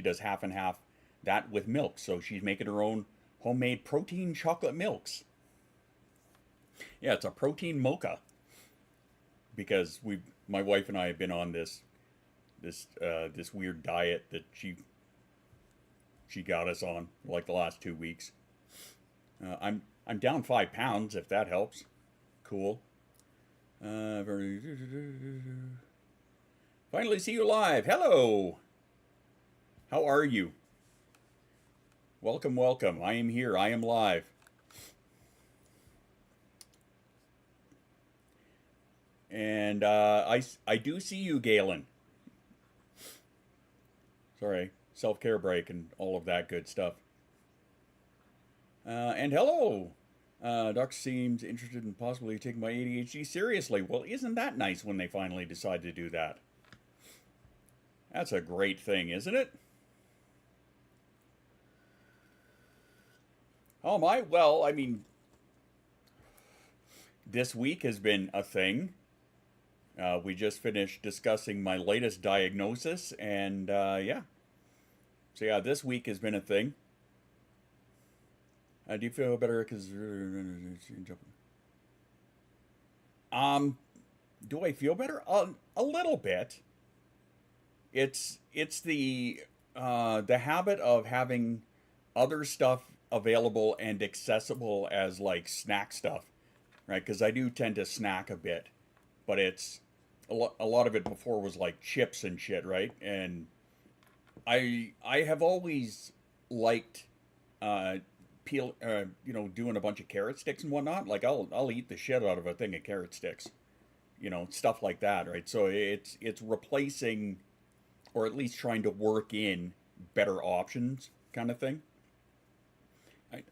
does half and half that with milk. So she's making her own homemade protein chocolate milks. Yeah, it's a protein mocha. Because my wife and I have been on this weird diet that she got us on like the last 2 weeks. I'm down 5 pounds, if that helps. Cool. Finally see you live. Hello. How are you? Welcome, welcome. I am here. I am live. And I do see you, Galen. Sorry, self-care break and all of that good stuff. And hello. Doc seems interested in possibly taking my ADHD seriously. Well, isn't that nice when they finally decide to do that? That's a great thing, isn't it? Oh my, well, I mean, this week has been a thing. We just finished discussing my latest diagnosis, and yeah. So yeah, this week has been a thing. Do you feel better? Because do I feel better? A little bit. It's the habit of having other stuff available and accessible as like snack stuff, right? Because I do tend to snack a bit, but it's a lot of it before was like chips and shit, right? And I have always liked doing a bunch of carrot sticks and whatnot. Like I'll eat the shit out of a thing of carrot sticks, stuff like that, right? So it's replacing, or at least trying to work in better options, kind of thing.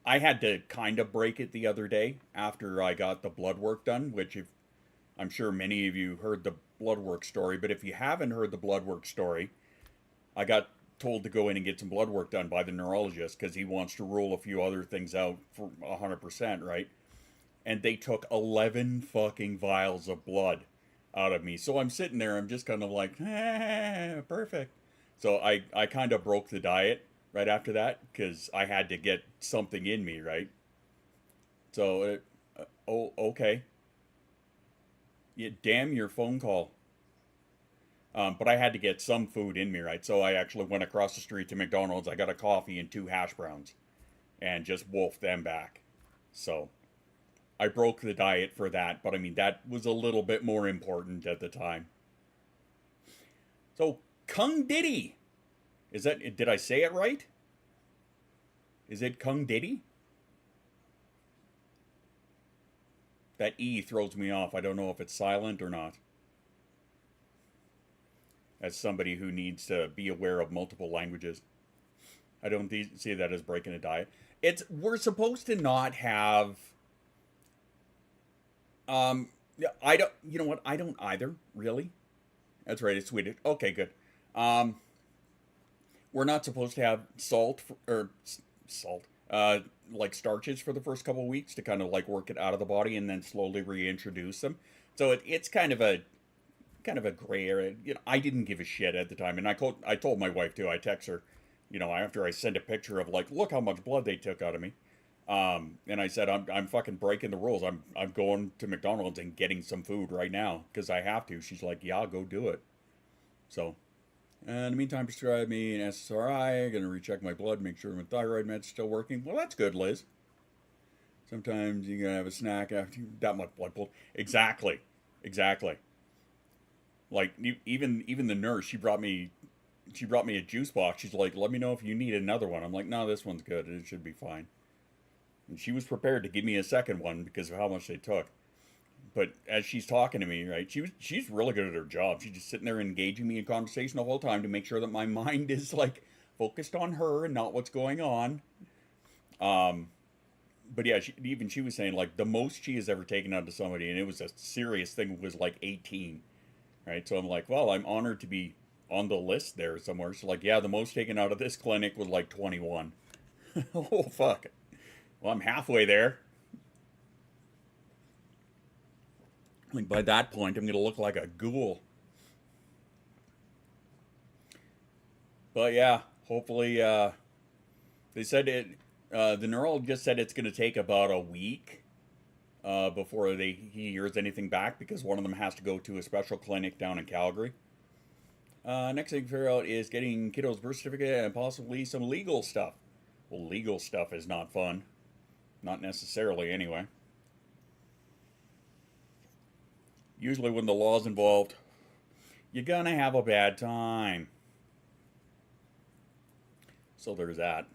I had to kind of break it the other day after I got the blood work done, which I'm sure many of you heard the blood work story, but if you haven't heard the blood work story, I got told to go in and get some blood work done by the neurologist because he wants to rule a few other things out for 100%, right? And they took 11 fucking vials of blood out of me. So I'm sitting there, I'm just kind of like, perfect. So I kind of broke the diet right after that because I had to get something in me, right? So, okay. Yeah, damn your phone call. But I had to get some food in me, right? So I actually went across the street to McDonald's. I got a coffee and 2 hash browns and just wolfed them back. So I broke the diet for that, but I mean, that was a little bit more important at the time. So, Kung Diddy. Did I say it right? Is it Kung Diddy? That E throws me off. I don't know if it's silent or not. As somebody who needs to be aware of multiple languages, I don't see that as breaking a diet. We're supposed to not have. I don't. You know what? I don't either. Really. That's right. It's Swedish. Okay, good. We're not supposed to have salt, like starches for the first couple of weeks to kind of like work it out of the body and then slowly reintroduce them. So it's kind of a gray area. You know, I didn't give a shit at the time, and I told my wife too. I text her, you know, after I sent a picture of like, look how much blood they took out of me. And I said, I'm fucking breaking the rules. I'm going to McDonald's and getting some food right now because I have to. She's like, yeah, go do it. So, in the meantime, prescribe me an SSRI. Gonna recheck my blood, make sure my thyroid med's still working. Well, that's good, Liz. Sometimes you gotta have a snack after that much blood pulled. Exactly. Like even the nurse, she brought me a juice box. She's like, let me know if you need another one. I'm like, no, this one's good. It should be fine. And she was prepared to give me a second one because of how much they took. But as she's talking to me, right, she's really good at her job. She's just sitting there engaging me in conversation the whole time to make sure that my mind is like focused on her and not what's going on. But yeah, she was saying like the most she has ever taken out of somebody, and it was a serious thing, was like 18, right? So I'm like, well, I'm honored to be on the list there somewhere. She's like, yeah, the most taken out of this clinic was like 21. Oh fuck. Well, I'm halfway there. Like by that point, I'm gonna look like a ghoul. But yeah, hopefully, they said it. The neurologist said it's gonna take about a week before he hears anything back because one of them has to go to a special clinic down in Calgary. Next thing to figure out is getting kiddo's birth certificate and possibly some legal stuff. Well, legal stuff is not fun. Not necessarily, anyway. Usually when the law's involved, you're gonna have a bad time. So there's that.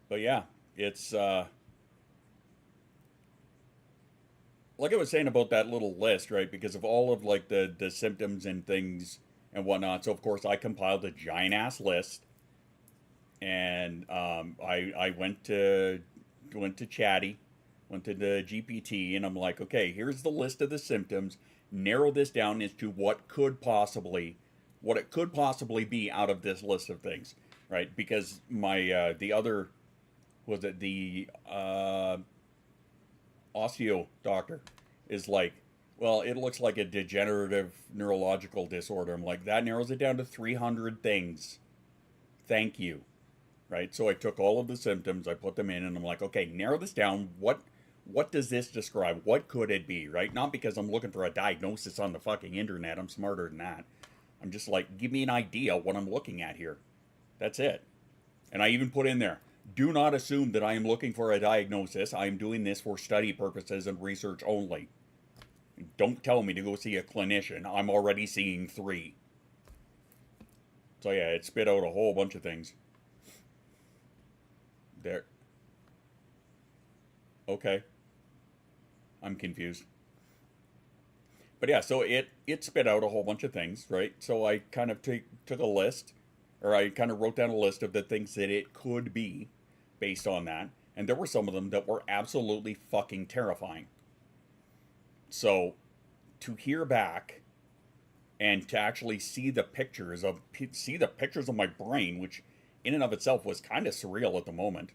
But yeah, it's like I was saying about that little list, right? Because of all of like the symptoms and things and whatnot. So of course I compiled a giant ass list, and I went to Chatty. Went to the GPT, and I'm like, okay, here's the list of the symptoms. Narrow this down as to what it could possibly be out of this list of things, right? Because my the other osteo doctor is like, well, it looks like a degenerative neurological disorder. I'm like, that narrows it down to 300 things. Thank you, right? So I took all of the symptoms, I put them in, and I'm like, okay, narrow this down. What does this describe? What could it be, right? Not because I'm looking for a diagnosis on the fucking internet. I'm smarter than that. I'm just like, give me an idea what I'm looking at here. That's it. And I even put in there, do not assume that I am looking for a diagnosis. I am doing this for study purposes and research only. Don't tell me to go see a clinician. I'm already seeing 3. So yeah, it spit out a whole bunch of things. There. Okay. I'm confused. But yeah, so it spit out a whole bunch of things, right? So I kind of took a list, or I kind of wrote down a list of the things that it could be based on that. And there were some of them that were absolutely fucking terrifying. So to hear back and to actually see the pictures of my brain, which in and of itself was kind of surreal at the moment,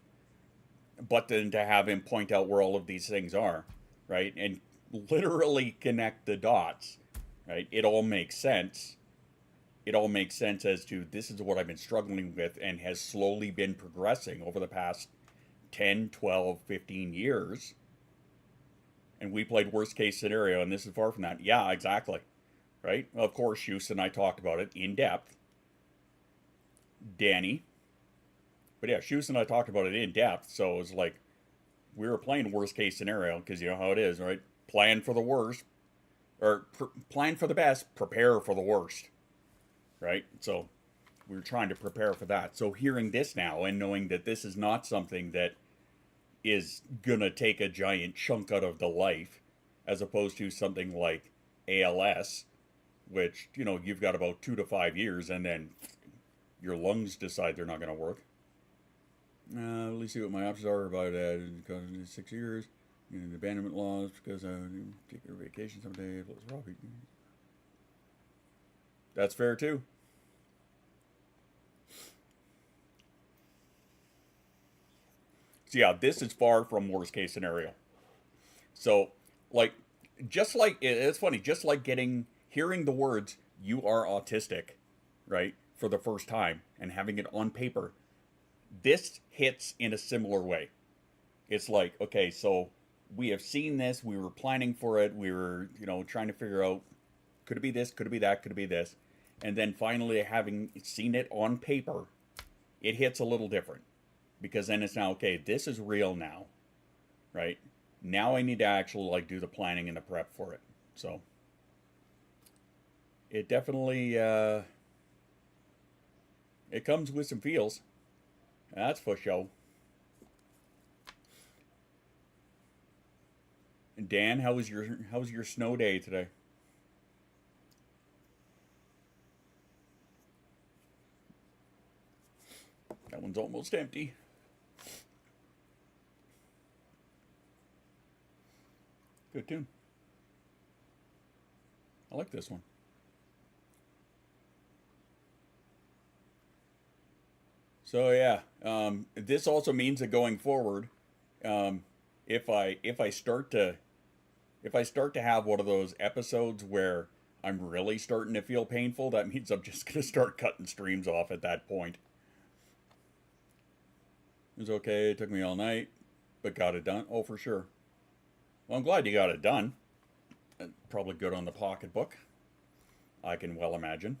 but then to have him point out where all of these things are, right, and literally connect the dots, right, it all makes sense. It all makes sense as to this is what I've been struggling with and has slowly been progressing over the past 10, 12, 15 years. And we played worst case scenario, and this is far from that. Yeah, exactly. Right? Of course, Houston and I talked about it in depth. Danny. But yeah, Houston and I talked about it in depth, so it was like, we were playing worst case scenario, because you know how it is, right? Plan for the worst, or plan for the best, prepare for the worst. Right? So we were trying to prepare for that. So hearing this now and knowing that this is not something that is gonna take a giant chunk out of the life, as opposed to something like ALS, which, you know, you've got about 2 to 5 years and then your lungs decide they're not going to work. Let me see what my options are about 6 years. Abandonment laws because I take a vacation someday. That's fair too. So yeah, this is far from worst case scenario. So like, just like it's funny, just like hearing the words "you are autistic," right, for the first time and having it on paper, this hits in a similar way. It's like, okay, so we have seen this, we were planning for it, we were, you know, trying to figure out, could it be this, could it be that, could it be this, and then finally having seen it on paper, it hits a little different, because then it's now, okay, this is real now, right? Now I need to actually like do the planning and the prep for it. So it definitely it comes with some feels. That's for sure. And Dan, how was your snow day today? That one's almost empty. Good tune. I like this one. So yeah, this also means that going forward, if I start to have one of those episodes where I'm really starting to feel painful, that means I'm just gonna start cutting streams off at that point. It was okay. It took me all night, but got it done. Oh, for sure. Well, I'm glad you got it done. Probably good on the pocketbook, I can well imagine.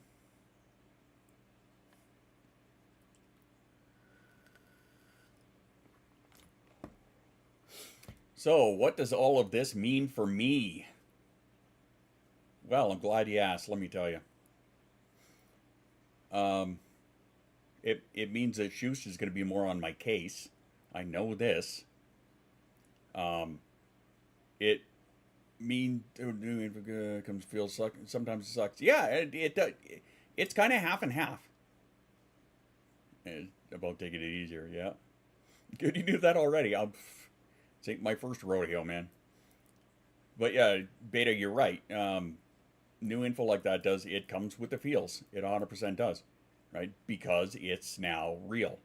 So, what does all of this mean for me? Well, I'm glad you asked, let me tell you. It means that Schuss is going to be more on my case. I know this. It means comes feel suck. Sometimes it sucks. Yeah, it's kind of half and half. It's about taking it easier. Yeah, good. You knew that already. It's ain't my first rodeo, man. But yeah, Beta, you're right. New info like that comes with the feels. It 100% does, right? Because it's now real,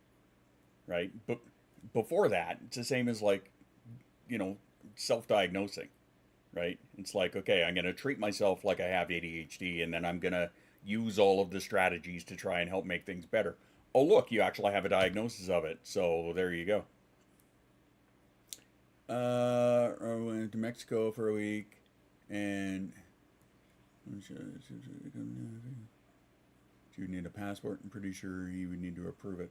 right? But before that, it's the same as like, you know, self-diagnosing, right? It's like, okay, I'm going to treat myself like I have ADHD, and then I'm going to use all of the strategies to try and help make things better. Oh, look, you actually have a diagnosis of it. So there you go. I went to Mexico for a week, and you need a passport. I'm pretty sure he would need to approve it.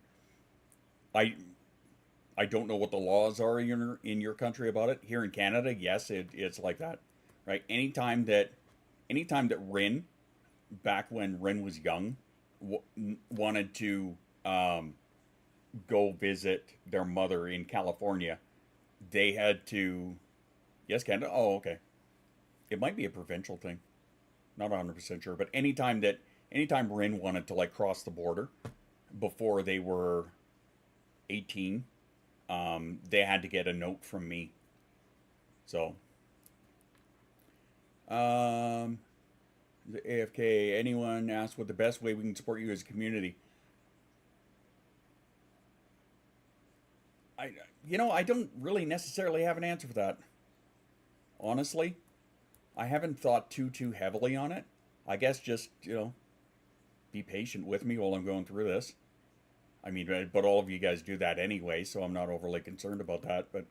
I don't know what the laws are in your country about it. Here in Canada, yes, it's like that, right? Anytime that Rin, back when Rin was young, wanted to go visit their mother in California, they had to, yes, Canada. Oh, okay. It might be a provincial thing. Not 100% sure, but anytime Rin wanted to like cross the border before they were 18, they had to get a note from me. So, the AFK. Anyone asked what the best way we can support you as a community? I don't really necessarily have an answer for that. Honestly, I haven't thought too heavily on it. I guess just, be patient with me while I'm going through this. I mean, but all of you guys do that anyway, so I'm not overly concerned about that. But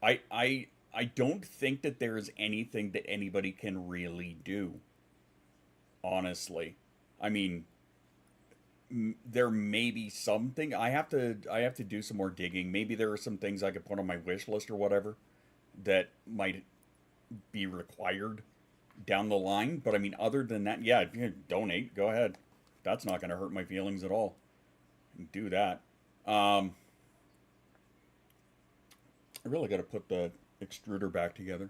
I don't think that there is anything that anybody can really do. Honestly, I mean, there may be something. I have to do some more digging. Maybe there are some things I could put on my wish list or whatever that might be required down the line. But I mean, other than that, yeah, if you donate, go ahead. That's not going to hurt my feelings at all. Do that. I really got to put the extruder back together.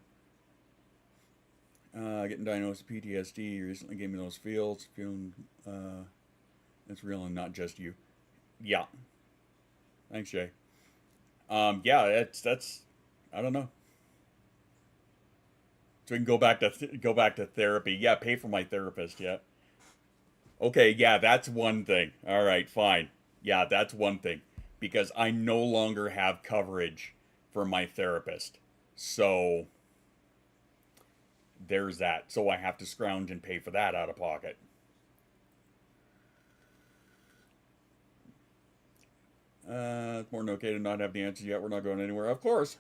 Getting diagnosed with PTSD recently gave me those feels. Feeling it's real and not just you. Yeah. Thanks, Jay. Yeah, that's I don't know. So we can go back to therapy. Yeah, pay for my therapist. Yeah. Okay. Yeah, that's one thing. All right, fine. Yeah, that's one thing because I no longer have coverage for my therapist. So there's that. So I have to scrounge and pay for that out of pocket. It's more than okay to not have the answers yet. We're not going anywhere. Of course,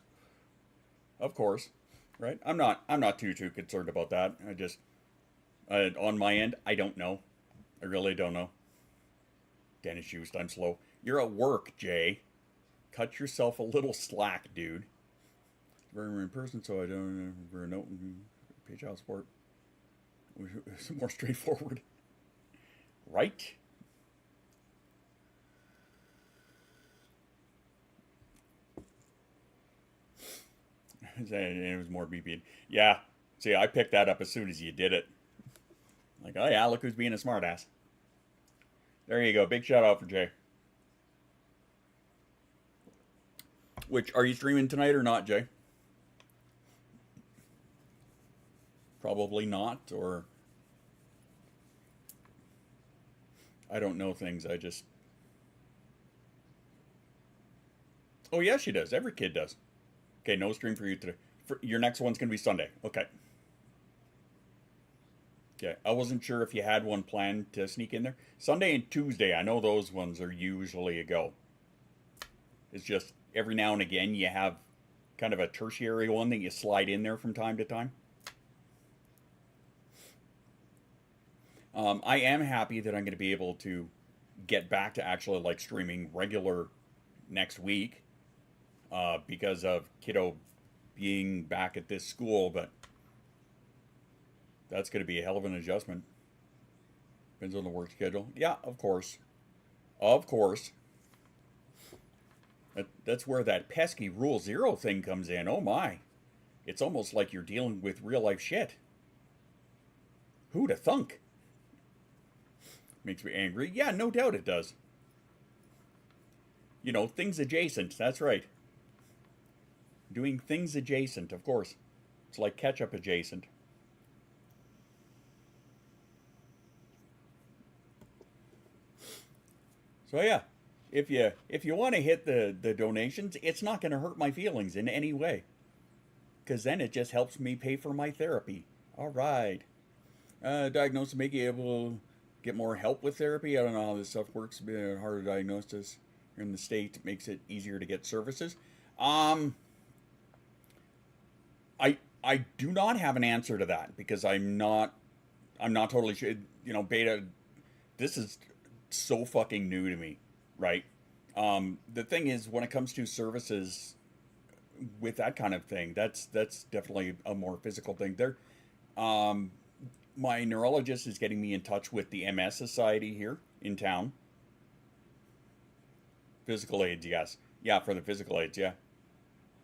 right? I'm not too concerned about that. I just, on my end, I don't know. I really don't know. Dennis Hughes, I'm slow. You're at work, Jay. Cut yourself a little slack, dude. Very in person, so I don't ever note pay child support. It's more straightforward, right? It was more beeping. Yeah. See, I picked that up as soon as you did it. Like, oh yeah, look who's being a smartass. There you go. Big shout out for Jay. Which, are you streaming tonight or not, Jay? Probably not, or I don't know things. I just. Oh yeah, she does. Every kid does. Okay, no stream for you today. Your next one's gonna be Sunday. Okay. Okay, I wasn't sure if you had one planned to sneak in there. Sunday and Tuesday, I know those ones are usually a go. It's just every now and again you have kind of a tertiary one that you slide in there from time to time. I am happy that I'm going to be able to get back to actually like streaming regular next week because of kiddo being back at this school, but that's going to be a hell of an adjustment. Depends on the work schedule. Yeah, of course. Of course. That's where that pesky Rule 0 thing comes in. Oh my. It's almost like you're dealing with real life shit. Who'da thunk? Makes me angry. Yeah, no doubt it does. You know, things adjacent. That's right. Doing things adjacent, of course. It's like ketchup adjacent. So yeah, if you want to hit the donations, it's not going to hurt my feelings in any way. Because then it just helps me pay for my therapy. All right. Diagnosis make you able to get more help with therapy. I don't know how this stuff works. A bit harder diagnosis in the state makes it easier to get services. I do not have an answer to that because I'm not totally sure. You know, beta. This is so fucking new to me, right? The thing is, when it comes to services with that kind of thing, that's definitely a more physical thing. There, my neurologist is getting me in touch with the MS Society here in town. Physical aids, yes. Yeah, for the physical aids, yeah.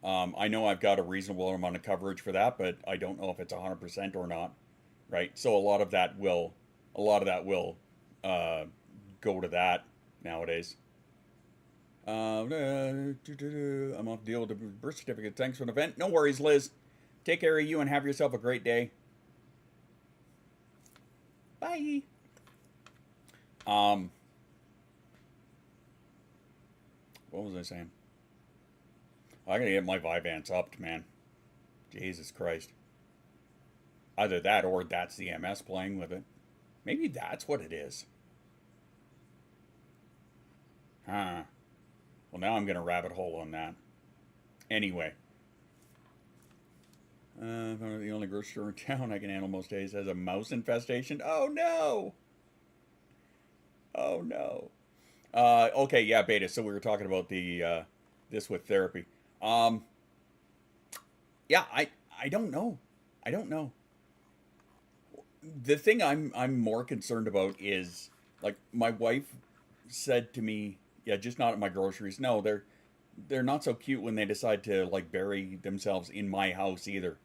I know I've got a reasonable amount of coverage for that, but I don't know if it's 100% or not, right? So a lot of that will go to that nowadays. I'm off deal with the birth certificate. Thanks for the event. No worries, Liz. Take care of you and have yourself a great day. Bye. What was I saying? I gotta get my Vyvanse upped, man. Jesus Christ. Either that or that's the MS playing with it. Maybe that's what it is. Huh. Well, now I'm gonna rabbit hole on that. Anyway. The only grocery store in town I can handle most days has a mouse infestation. Oh no! Oh no. Okay, yeah, Beta. So we were talking about the this with therapy. Yeah, I don't know. I don't know. The thing I'm more concerned about is like my wife said to me, yeah, just not at my groceries. No, they're not so cute when they decide to like bury themselves in my house either.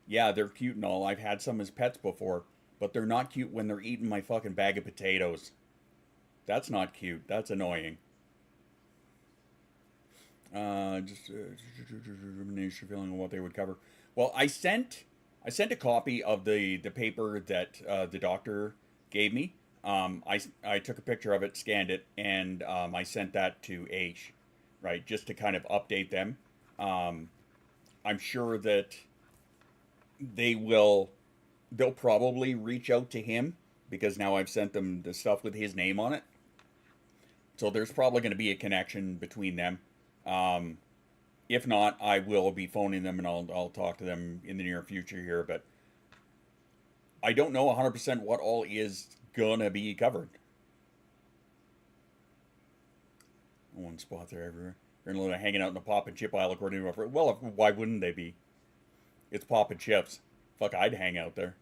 Yeah, they're cute and all. I've had some as pets before, but they're not cute when they're eating my fucking bag of potatoes. That's not cute. That's annoying. Just feeling on what they would cover. Well, I sent a copy of the paper that the doctor gave me. I took a picture of it, scanned it, and I sent that to H, right, just to kind of update them. I'm sure that they'll probably reach out to him because now I've sent them the stuff with his name on it. So there's probably going to be a connection between them. If not, I will be phoning them and I'll talk to them in the near future here. But I don't know 100% what all is gonna be covered. One spot there everywhere. They're hanging out in the pop and chip aisle according to my. Well, why wouldn't they be? It's pop and chips. Fuck, I'd hang out there.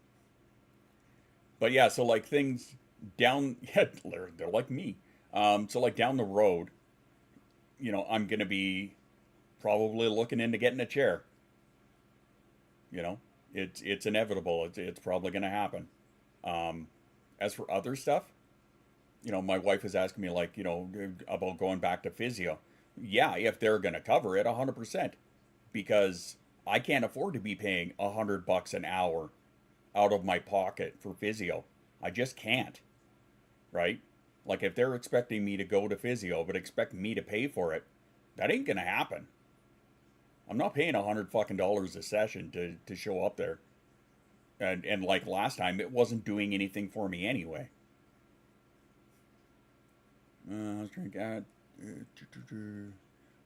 But yeah, so like things down, yeah, they're like me. So like down the road, I'm gonna be probably looking into getting a chair. It's inevitable. It's probably gonna happen. As for other stuff, my wife is asking me like, about going back to physio. Yeah, if they're gonna cover it, 100%, because I can't afford to be paying $100 an hour out of my pocket for physio. I just can't, right? Like if they're expecting me to go to physio, but expect me to pay for it, that ain't gonna happen. I'm not paying $100 a session to show up there. And like last time, it wasn't doing anything for me anyway. I was trying to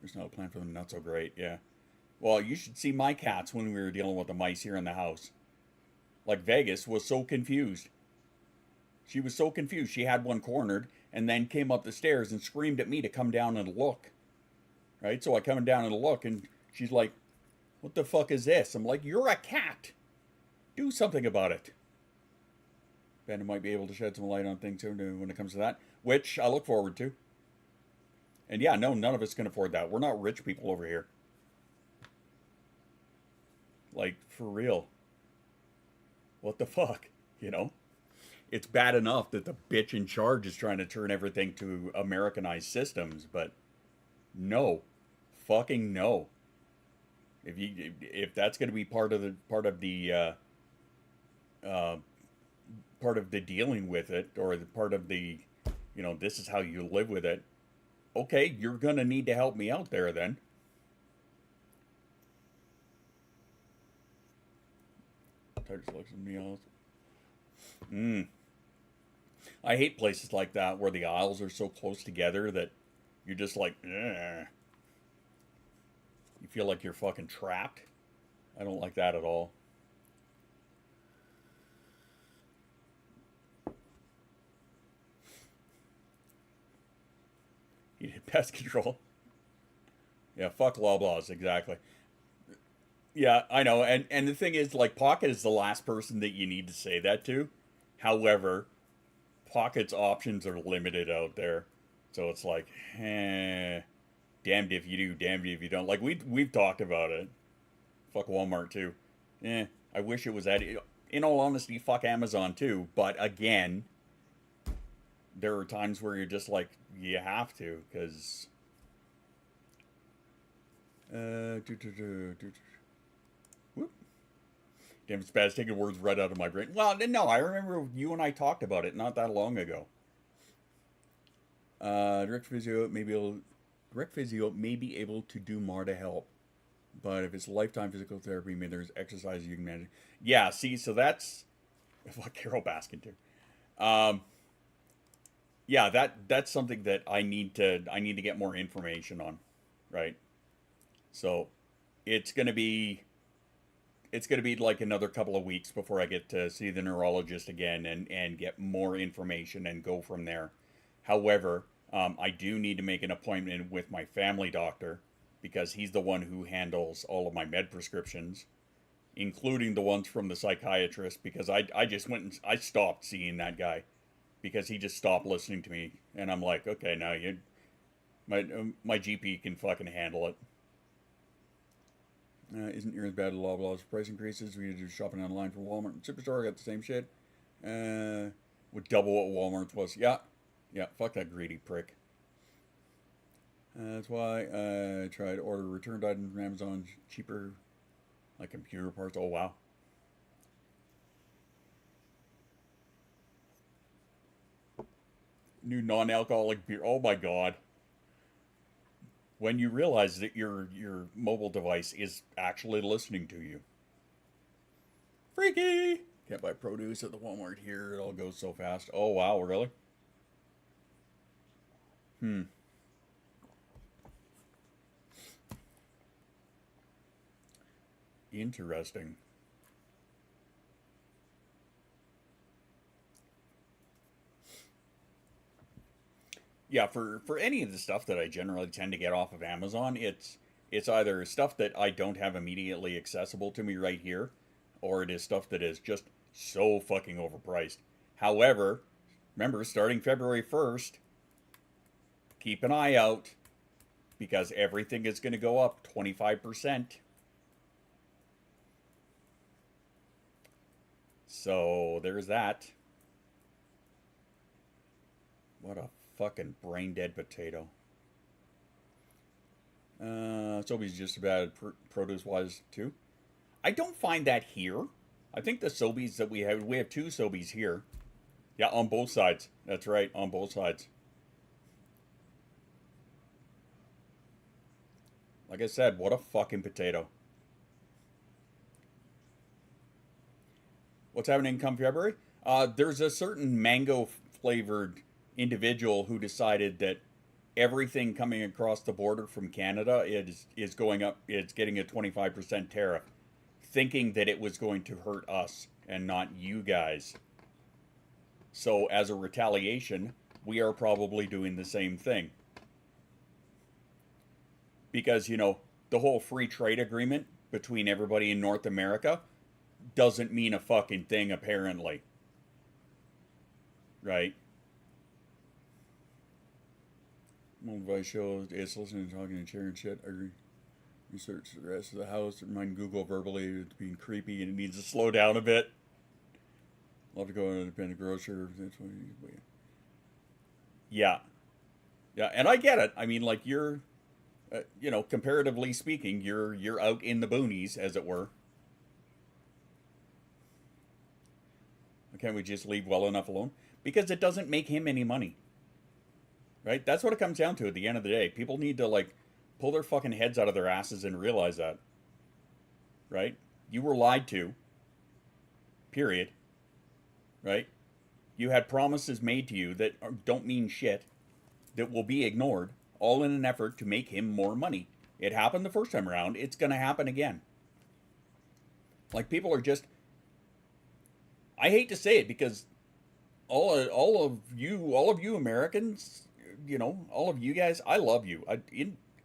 there's no plan for them, not so great, yeah. Well, you should see my cats when we were dealing with the mice here in the house. Like Vegas was so confused. She was so confused. She had one cornered and then came up the stairs and screamed at me to come down and look. Right? So I come down and look and she's like, "What the fuck is this?" I'm like, "You're a cat. Do something about it." Ben might be able to shed some light on things when it comes to that, which I look forward to. And yeah, no, none of us can afford that. We're not rich people over here. Like, for real. What the fuck? It's bad enough that the bitch in charge is trying to turn everything to Americanized systems, but no. Fucking no. If that's going to be part of the dealing with it, or the part of the, this is how you live with it. Okay, you're gonna need to help me out there then. I hate places like that where the aisles are so close together that you're just like, ugh. You feel like you're fucking trapped. I don't like that at all. You did pest control. Yeah, fuck Loblaws, exactly. Yeah, I know. And the thing is, like, Pocket is the last person that you need to say that to. However, Pocket's options are limited out there. So it's like, damned if you do, damned if you don't. Like, we've talked about it. Fuck Walmart, too. I wish it was that. In all honesty, fuck Amazon, too. But again, there are times where you're just like, you have to, because... Whoop. Damn, it's bad. It's taking words right out of my brain. Well, no, I remember you and I talked about it not that long ago. Direct physio may be able to do more to help. But if it's lifetime physical therapy, maybe there's exercises you can manage. Yeah, see, so that's what Carol Baskin too. Yeah, that's something that I need to get more information on, right? So it's gonna be like another couple of weeks before I get to see the neurologist again and get more information and go from there. However, I do need to make an appointment with my family doctor because he's the one who handles all of my med prescriptions, including the ones from the psychiatrist, because I just went and I stopped seeing that guy because he just stopped listening to me. And I'm like, okay, now My GP can fucking handle it. Isn't yours bad? Blah blah. Price increases. We do shopping online for Walmart and Superstore. Got the same shit. Would double what Walmart was. Yeah. Fuck that greedy prick. That's why I tried to order returned items from Amazon cheaper, like computer parts. Oh wow. New non-alcoholic beer. Oh my god. When you realize that your mobile device is actually listening to you. Freaky! Can't buy produce at the Walmart here. It all goes so fast. Oh wow, really? Interesting. Yeah, for any of the stuff that I generally tend to get off of Amazon, it's either stuff that I don't have immediately accessible to me right here, or it is stuff that is just so fucking overpriced. However, remember, starting February 1st, keep an eye out, because everything is going to go up 25%. So, there's that. What a fucking brain dead potato. Sobeys just about produce wise too. I don't find that here. I think the Sobeys that we have two Sobeys here. Yeah, on both sides. That's right, on both sides. Like I said, what a fucking potato. What's happening come February? There's a certain mango flavored individual who decided that everything coming across the border from Canada is going up. It's getting a 25% tariff, thinking that it was going to hurt us and not you guys. So as a retaliation, we are probably doing the same thing. Because, you know, the whole free trade agreement between everybody in North America doesn't mean a fucking thing, apparently. Right? Mobile device shows it's listening, talking, and sharing shit. I research the rest of the house. Remind Google verbally it's being creepy and it needs to slow down a bit. Love to go to an independent grocer. That's what yeah. Yeah, and I get it. I mean, like, you're, you know, comparatively speaking, you're out in the boonies, as it were. Can't we just leave well enough alone? Because it doesn't make him any money. Right? That's what it comes down to at the end of the day. People need to, like, pull their fucking heads out of their asses and realize that. Right? You were lied to. Period. Right? You had promises made to you that don't mean shit, that will be ignored, all in an effort to make him more money. It happened the first time around. It's going to happen again. Like, people are just... I hate to say it, because all of you Americans, you know, all of you guys, I love you.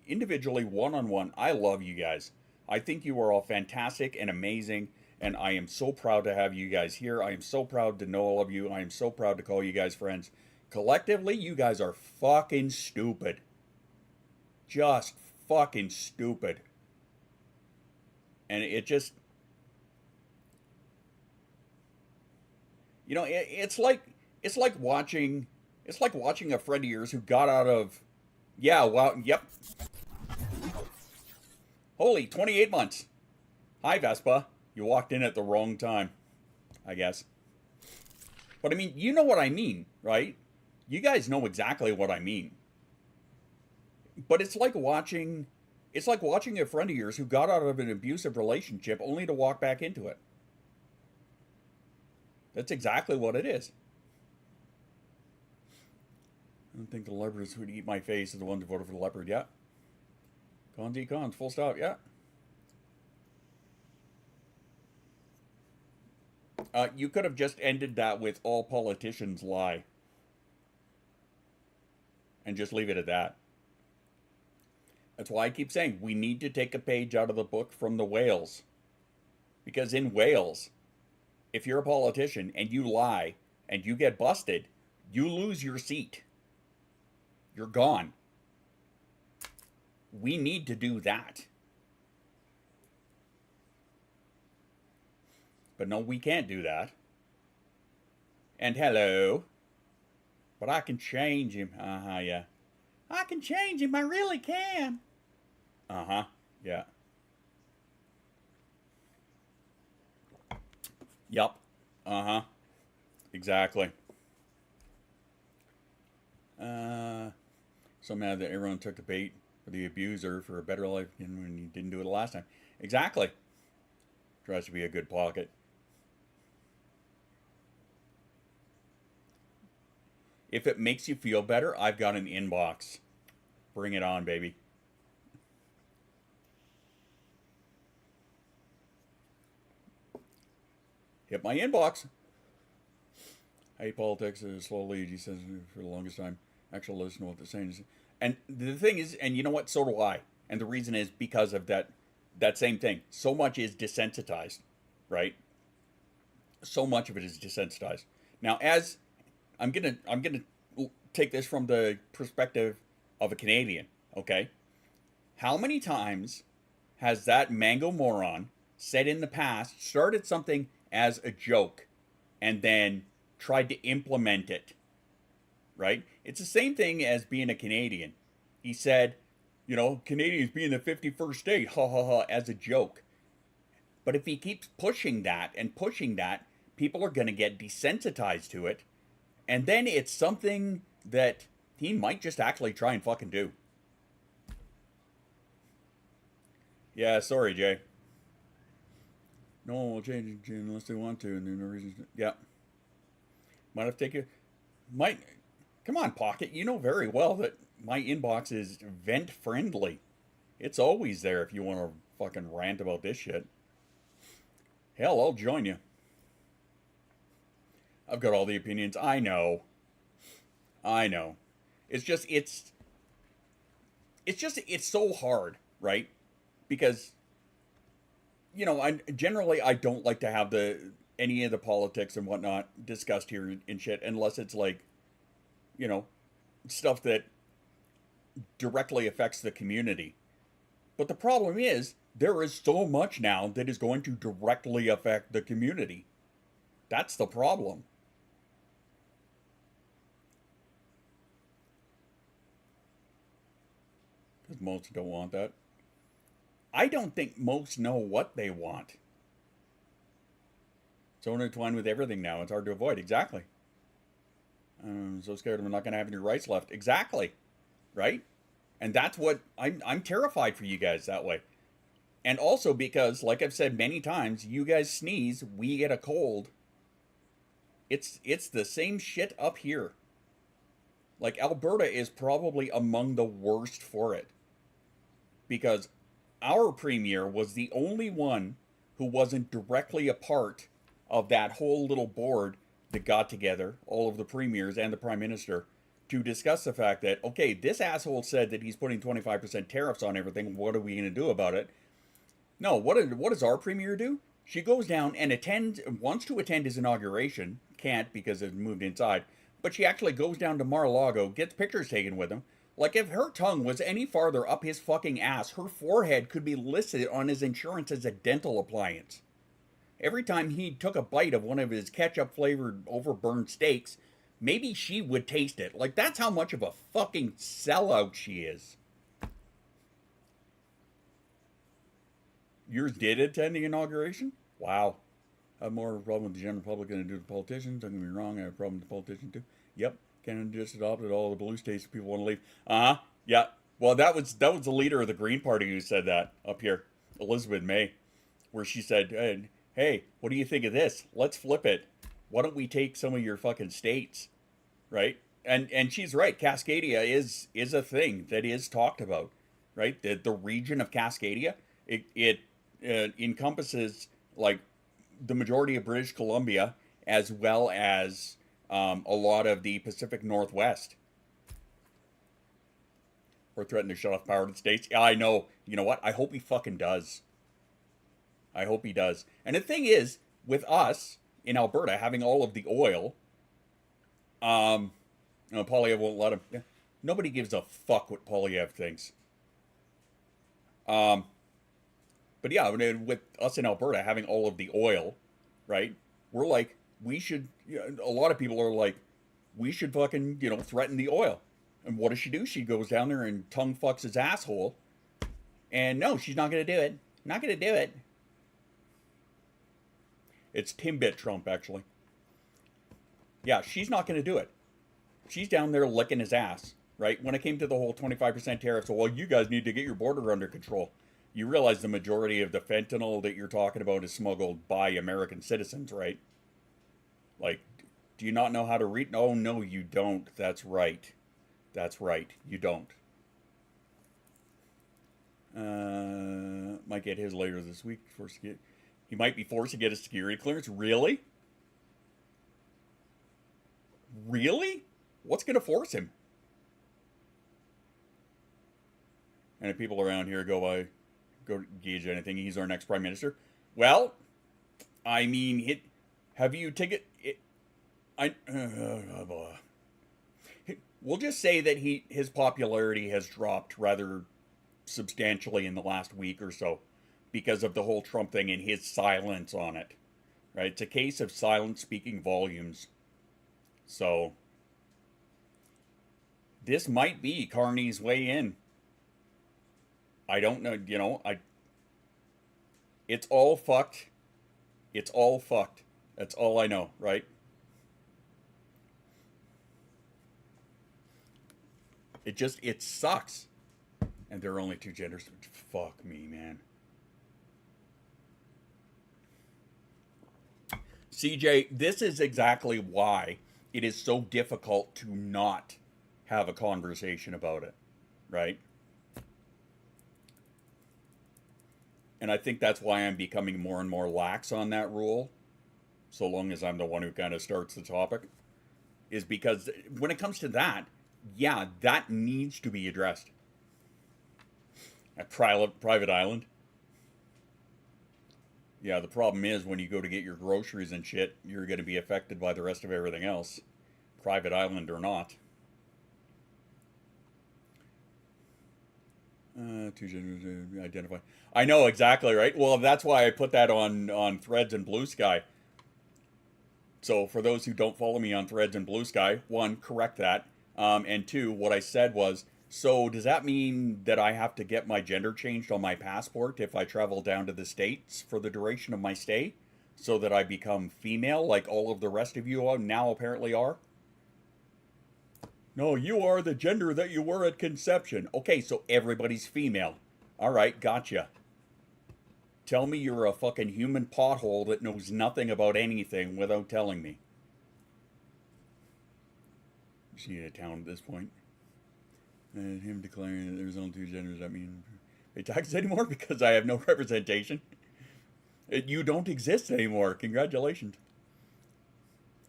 Individually, one-on-one, I love you guys. I think you are all fantastic and amazing, and I am so proud to have you guys here. I am so proud to know all of you. I am so proud to call you guys friends. Collectively, you guys are fucking stupid. Just fucking stupid. And it just... You know, it's like watching a friend of yours who got out of, yeah, wow, yep. Holy, 28 months. Hi, Vespa. You walked in at the wrong time, I guess. But I mean, you know what I mean, right? You guys know exactly what I mean. But it's like watching a friend of yours who got out of an abusive relationship only to walk back into it. That's exactly what it is. I don't think the leopards would eat my face as the ones who voted for the leopard. Yeah. Cons eat cons. Full stop. Yeah. You could have just ended that with all politicians lie. And just leave it at that. That's why I keep saying we need to take a page out of the book from the Wales. Because in Wales... if you're a politician and you lie and you get busted, you lose your seat. You're gone. We need to do that. But no, we can't do that. And hello. But I can change him. Uh-huh, yeah. I can change him, I really can. Uh-huh, yeah. Yup. Uh-huh. Exactly. So mad that everyone took the bait for the abuser for a better life when you didn't do it the last time. Exactly. Tries to be a good pocket. If it makes you feel better, I've got an inbox. Bring it on, baby. Hit my inbox. I hate politics slowly, he says, for the longest time. Actually, listen to what they're saying. And the thing is, and you know what? So do I. And the reason is because of that same thing. So much is desensitized, right? So much of it is desensitized. Now, as I'm gonna take this from the perspective of a Canadian, okay? How many times has that mango moron said in the past, started something as a joke, and then tried to implement it, right? It's the same thing as being a Canadian. He said, you know, Canadians being the 51st state, ha ha ha, as a joke. But if he keeps pushing that and pushing that, people are going to get desensitized to it. And then it's something that he might just actually try and fucking do. Yeah, sorry, Jay. No one will change it unless they want to, and there's no reason to. Yeah. Might have to take you. Come on, Pocket. You know very well that my inbox is vent friendly. It's always there if you want to fucking rant about this shit. Hell, I'll join you. I've got all the opinions. I know. It's so hard, right? Because, you know, I don't like to have any of the politics and whatnot discussed here and shit, unless it's like, you know, stuff that directly affects the community. But the problem is, there is so much now that is going to directly affect the community. That's the problem. Because most don't want that. I don't think most know what they want. So intertwined with everything now, it's hard to avoid. Exactly. I'm so scared I'm not going to have any rights left. Exactly. Right? And that's what I'm terrified for you guys that way. And also because, like I've said many times, you guys sneeze, we get a cold. It's the same shit up here. Like, Alberta is probably among the worst for it. Because our premier was the only one who wasn't directly a part of that whole little board that got together, all of the premiers and the prime minister, to discuss the fact that, okay, this asshole said that he's putting 25% tariffs on everything. What are we going to do about it? No, what does our premier do? She goes down and wants to attend his inauguration. Can't because it's moved inside. But she actually goes down to Mar-a-Lago, gets pictures taken with him. Like, if her tongue was any farther up his fucking ass, her forehead could be listed on his insurance as a dental appliance. Every time he took a bite of one of his ketchup-flavored overburned steaks, maybe she would taste it. Like, that's how much of a fucking sellout she is. Yours did attend the inauguration? Wow. I have more of a problem with the general public than I do with the politicians. Don't get me wrong, I have a problem with the politicians too. Yep. Canada just adopted all the blue states people want to leave. Uh-huh. Yeah. Well, that was the leader of the Green Party who said that up here, Elizabeth May, where she said, hey, what do you think of this? Let's flip it. Why don't we take some of your fucking states, right? And she's right. Cascadia is a thing that is talked about, right? The region of Cascadia, it encompasses like the majority of British Columbia as well as a lot of the Pacific Northwest. Or threatening to shut off power to the states. Yeah, I know. You know what? I hope he fucking does. I hope he does. And the thing is, with us in Alberta having all of the oil, Polyev won't let him. Yeah, nobody gives a fuck what Polyev thinks. But yeah, with us in Alberta having all of the oil, right? We're like, we should, a lot of people are like, we should fucking, threaten the oil. And what does she do? She goes down there and tongue fucks his asshole. And no, she's not going to do it. Not going to do it. It's Timbit Trump, actually. Yeah, she's not going to do it. She's down there licking his ass, right? When it came to the whole 25% tariff, so, well, you guys need to get your border under control. You realize the majority of the fentanyl that you're talking about is smuggled by American citizens, right? Like, do you not know how to read? Oh, no, you don't. That's right. That's right. You don't. Might get his later this week. He might be forced to get a security clearance. Really? Really? What's going to force him? And if people around here go gauge anything, he's our next prime minister. Well, I mean, have you taken it? We'll just say that his popularity has dropped rather substantially in the last week or so because of the whole Trump thing and his silence on it. Right? It's a case of silence speaking volumes. So this might be Carney's way in. I don't know, it's all fucked. It's all fucked. That's all I know, right? It sucks. And there are only two genders. Fuck me, man. CJ, this is exactly why it is so difficult to not have a conversation about it, right? And I think that's why I'm becoming more and more lax on that rule, so long as I'm the one who kind of starts the topic, is because when it comes to that, yeah, that needs to be addressed. A private island. Yeah, the problem is when you go to get your groceries and shit, you're going to be affected by the rest of everything else, private island or not. Two genders identify. I know, exactly, right? Well, that's why I put that on Threads and Blue Sky. So for those who don't follow me on Threads and Blue Sky, one, correct that. And two, what I said was, so does that mean that I have to get my gender changed on my passport if I travel down to the States for the duration of my stay? So that I become female like all of the rest of you now apparently are? No, you are the gender that you were at conception. Okay, so everybody's female. Alright, gotcha. Tell me you're a fucking human pothole that knows nothing about anything without telling me. Just need a town at this point. And him declaring that there's only two genders, that mean pay taxes anymore because I have no representation. You don't exist anymore. Congratulations.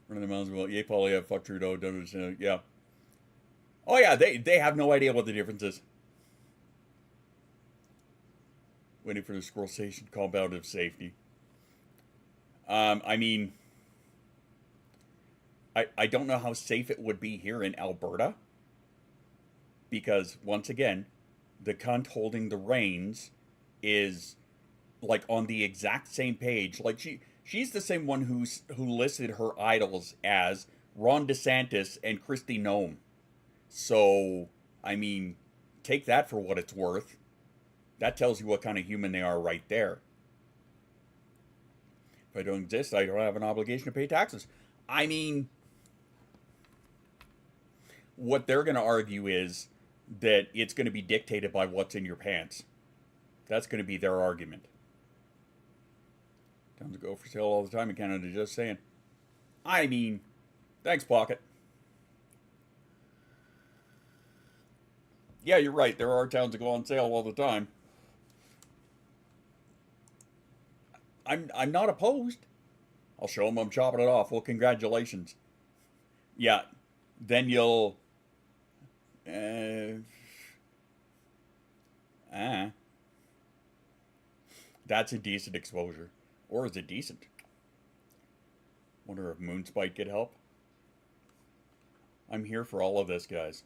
Running the mouths well, yay, Polly, fuck Trudeau, yeah. Oh yeah, they have no idea what the difference is. Waiting for the scroll station compound of safety. I mean, I don't know how safe it would be here in Alberta. Because, once again, the cunt holding the reins is, like, on the exact same page. Like, she's the same one who listed her idols as Ron DeSantis and Kristi Noem. So, I mean, take that for what it's worth. That tells you what kind of human they are right there. If I don't exist, I don't have an obligation to pay taxes. I mean, what they're going to argue is that it's going to be dictated by what's in your pants. That's going to be their argument. Towns go for sale all the time in Canada, just saying. I mean, thanks, Pocket. Yeah, you're right. There are towns that go on sale all the time. I'm not opposed. I'll show them I'm chopping it off. Well, congratulations. Yeah, then you'll... That's a decent exposure. Or is it decent? Wonder if Moonspike could help. I'm here for all of this, guys.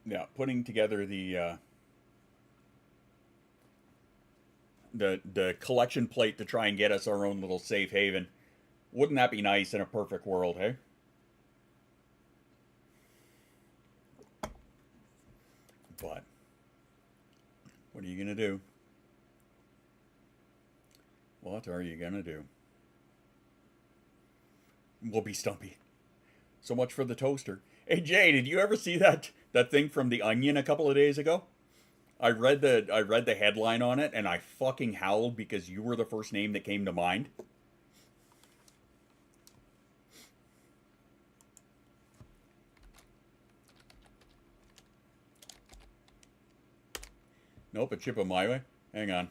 Yeah, putting together the collection plate to try and get us our own little safe haven. Wouldn't that be nice in a perfect world, hey? But what are you gonna do? What are you gonna do? Whoopee Stumpy. So much for the toaster. Hey Jay, did you ever see that thing from The Onion a couple of days ago? I read the headline on it and I fucking howled because you were the first name that came to mind. Nope, a chip of my way. Hang on.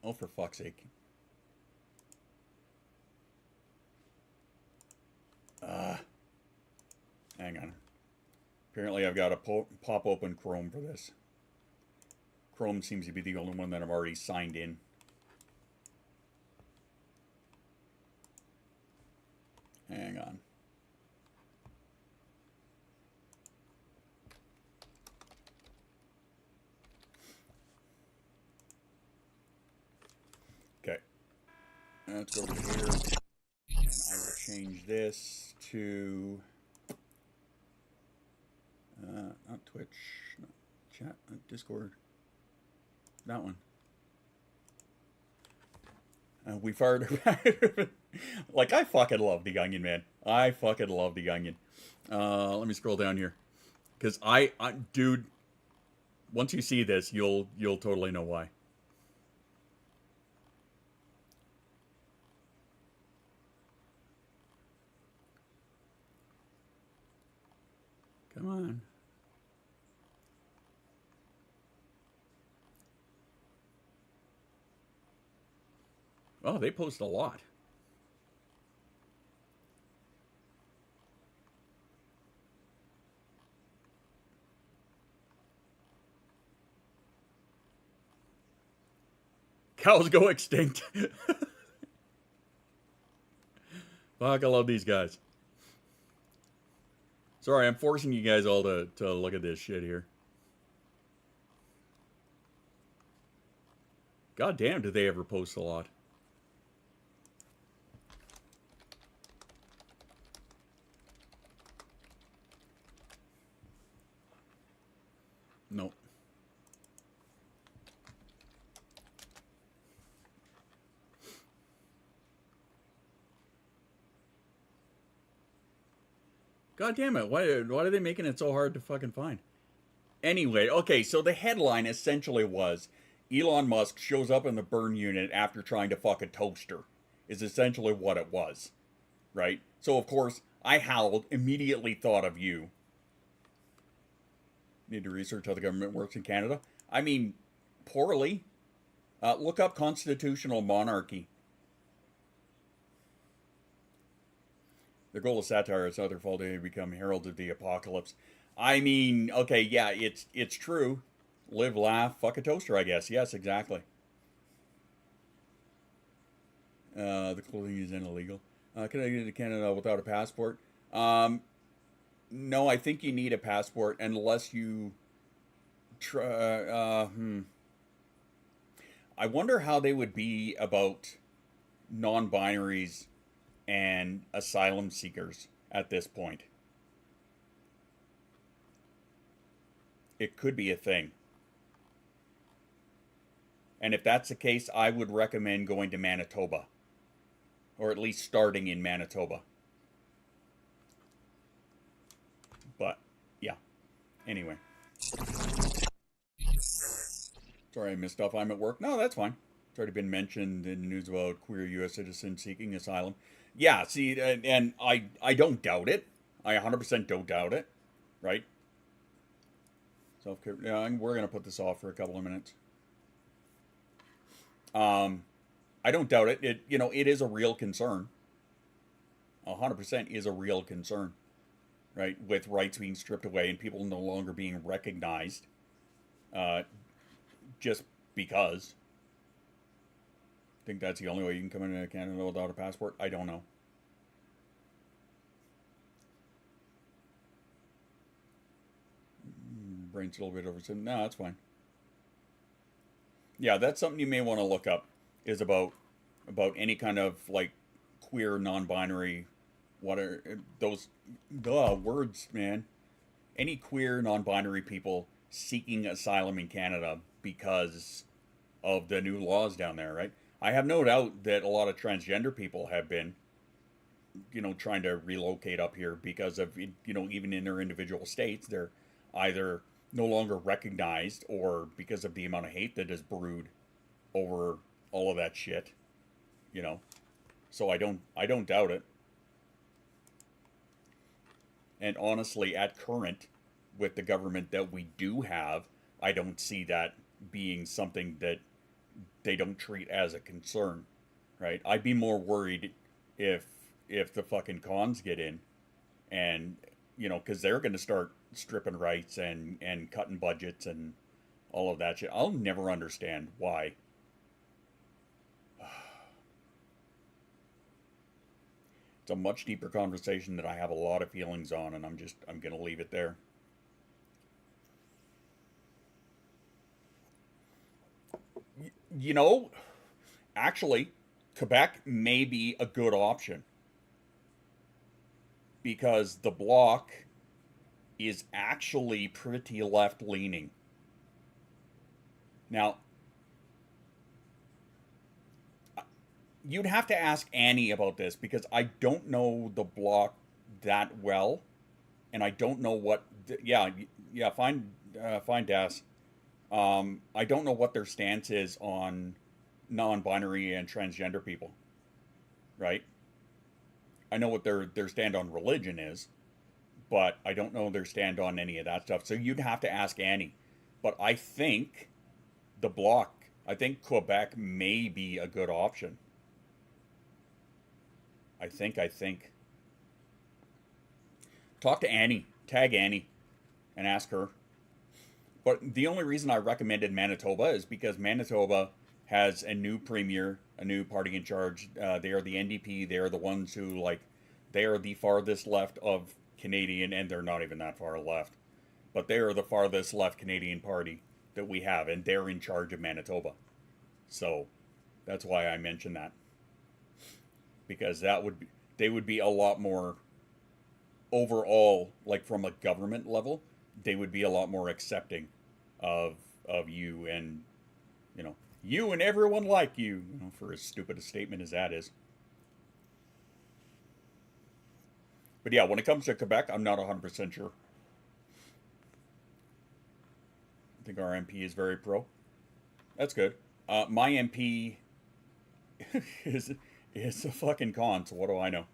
Oh, for fuck's sake. Hang on. Apparently I've got to pop open Chrome for this. Chrome seems to be the only one that I've already signed in. Hang on. Okay. Let's go over here. And I will change this to... not Twitch, not chat, not Discord. That one. We fired... Like, I fucking love The Onion, man. I fucking love The Onion. Let me scroll down here. Because dude, once you see this, you'll totally know why. Come on. Oh, they post a lot. Cows go extinct. Fuck, I love these guys. Sorry, I'm forcing you guys all to look at this shit here. God damn, do they ever post a lot. Nope. God damn it, why are they making it so hard to fucking find? Anyway, okay, so the headline essentially was, Elon Musk shows up in the burn unit after trying to fuck a toaster, is essentially what it was, right? So of course, I howled, immediately thought of you. Need to research how the government works in Canada? I mean, poorly. Look up constitutional monarchy. The goal of satire is not their fault they become heralds of the apocalypse. I mean, okay, yeah, it's true. Live, laugh, fuck a toaster, I guess. Yes, exactly. The clothing is illegal. Can I get into Canada without a passport? No, I think you need a passport unless you I wonder how they would be about non-binaries and asylum seekers at this point. It could be a thing. And if that's the case, I would recommend going to Manitoba. Or at least starting in Manitoba. But, yeah. Anyway. Sorry I missed off. I'm at work. No, that's fine. It's already been mentioned in the news about queer U.S. citizens seeking asylum. Yeah, see, and I don't doubt it. I 100% don't doubt it. Right? Self-care. Yeah, we're going to put this off for a couple of minutes. I don't doubt it. It is a real concern. 100% is a real concern. Right? With rights being stripped away and people no longer being recognized. Just because. Think that's the only way you can come into Canada without a passport? I don't know. brain's a little bit over. No, that's fine. Yeah, that's something you may want to look up. Is about any kind of like queer, non-binary, what are those words, man? Any queer, non-binary people seeking asylum in Canada because of the new laws down there, right? I have no doubt that a lot of transgender people have been, trying to relocate up here because of, even in their individual states, they're either no longer recognized or because of the amount of hate that is brewed over all of that shit, So I don't doubt it. And honestly, at current, with the government that we do have, I don't see that being something that they don't treat as a concern, right? I'd be more worried if the fucking cons get in, and because they're going to start stripping rights and cutting budgets and all of that shit. I'll never understand why. It's a much deeper conversation that I have a lot of feelings on, and I'm going to leave it there. Actually, Quebec may be a good option because the Bloc is actually pretty left-leaning. Now, you'd have to ask Annie about this because I don't know the Bloc that well, and I don't know what. Find Das. I don't know what their stance is on non-binary and transgender people, right? I know what their stand on religion is, but I don't know their stand on any of that stuff. So you'd have to ask Annie. But I think the Bloc, I think Quebec may be a good option. I think. Talk to Annie, tag Annie, and ask her. But the only reason I recommended Manitoba is because Manitoba has a new premier, a new party in charge. They are the NDP. They are the ones who, they are the farthest left of Canadian, and they're not even that far left. But they are the farthest left Canadian party that we have, and they're in charge of Manitoba. So that's why I mentioned that. Because they would be a lot more, overall, from a government level, they would be a lot more accepting of you and, you and everyone like you, for as stupid a statement as that is. But yeah, when it comes to Quebec, I'm not 100% sure. I think our MP is very pro. That's good. My MP is a fucking con, so what do I know?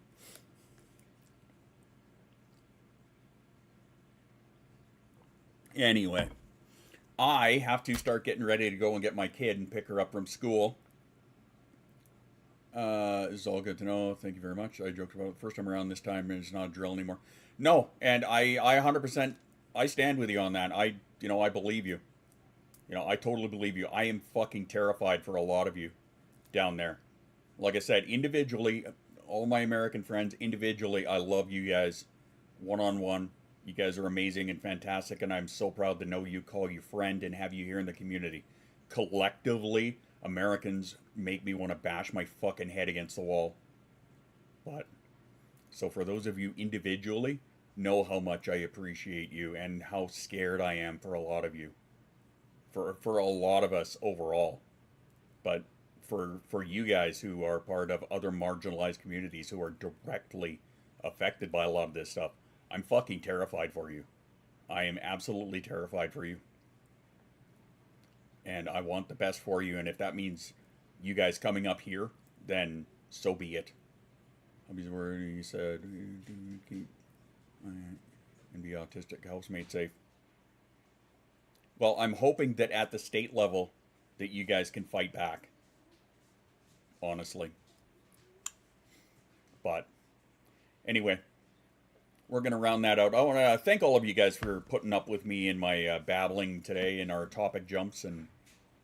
Anyway, I have to start getting ready to go and get my kid and pick her up from school. This is all good to know. Thank you very much. I joked about it the first time around. This time it's not a drill anymore. No, and I 100%, I stand with you on that. I believe you. I totally believe you. I am fucking terrified for a lot of you down there. Like I said, individually, all my American friends, individually, I love you guys one-on-one. You guys are amazing and fantastic, and I'm so proud to know you, call you friend, and have you here in the community. Collectively, Americans make me want to bash my fucking head against the wall. But, so for those of you individually, know how much I appreciate you and how scared I am for a lot of you. For a lot of us overall. But for you guys who are part of other marginalized communities who are directly affected by a lot of this stuff, I'm fucking terrified for you. I am absolutely terrified for you. And I want the best for you, and if that means you guys coming up here, then so be it. Hubby's word, he said, keep and be autistic housemate safe. Well, I'm hoping that at the state level that you guys can fight back. Honestly. But anyway, we're going to round that out. I want to thank all of you guys for putting up with me in my babbling today in our topic jumps, and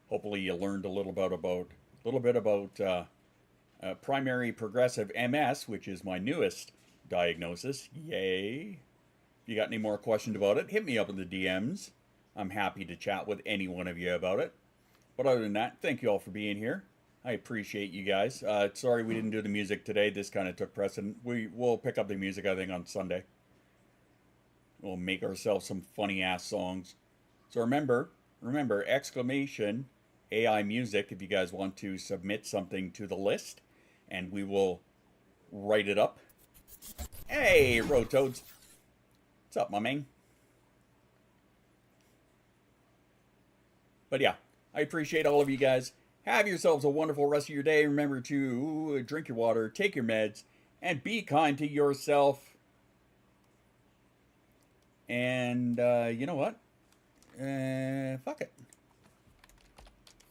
hopefully you learned a little bit about primary progressive MS, which is my newest diagnosis. Yay! If you got any more questions about it, hit me up in the DMs. I'm happy to chat with any one of you about it. But other than that, thank you all for being here. I appreciate you guys. Sorry we didn't do the music today. This kind of took precedent. We'll pick up the music, I think, on Sunday. We'll make ourselves some funny-ass songs. So remember, exclamation AI music if you guys want to submit something to the list, and we will write it up. Hey, Rotoads. What's up, my man? But yeah, I appreciate all of you guys. Have yourselves a wonderful rest of your day. Remember to drink your water, take your meds, and be kind to yourself. And you know what? Fuck it.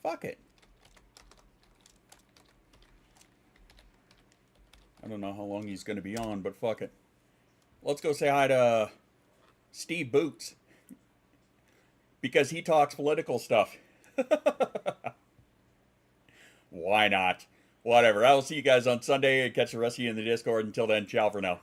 Fuck it. I don't know how long he's going to be on, but fuck it. Let's go say hi to Steve Boots. Because he talks political stuff. Why not? Whatever. I will see you guys on Sunday and catch the rest of you in the Discord. Until then, ciao for now.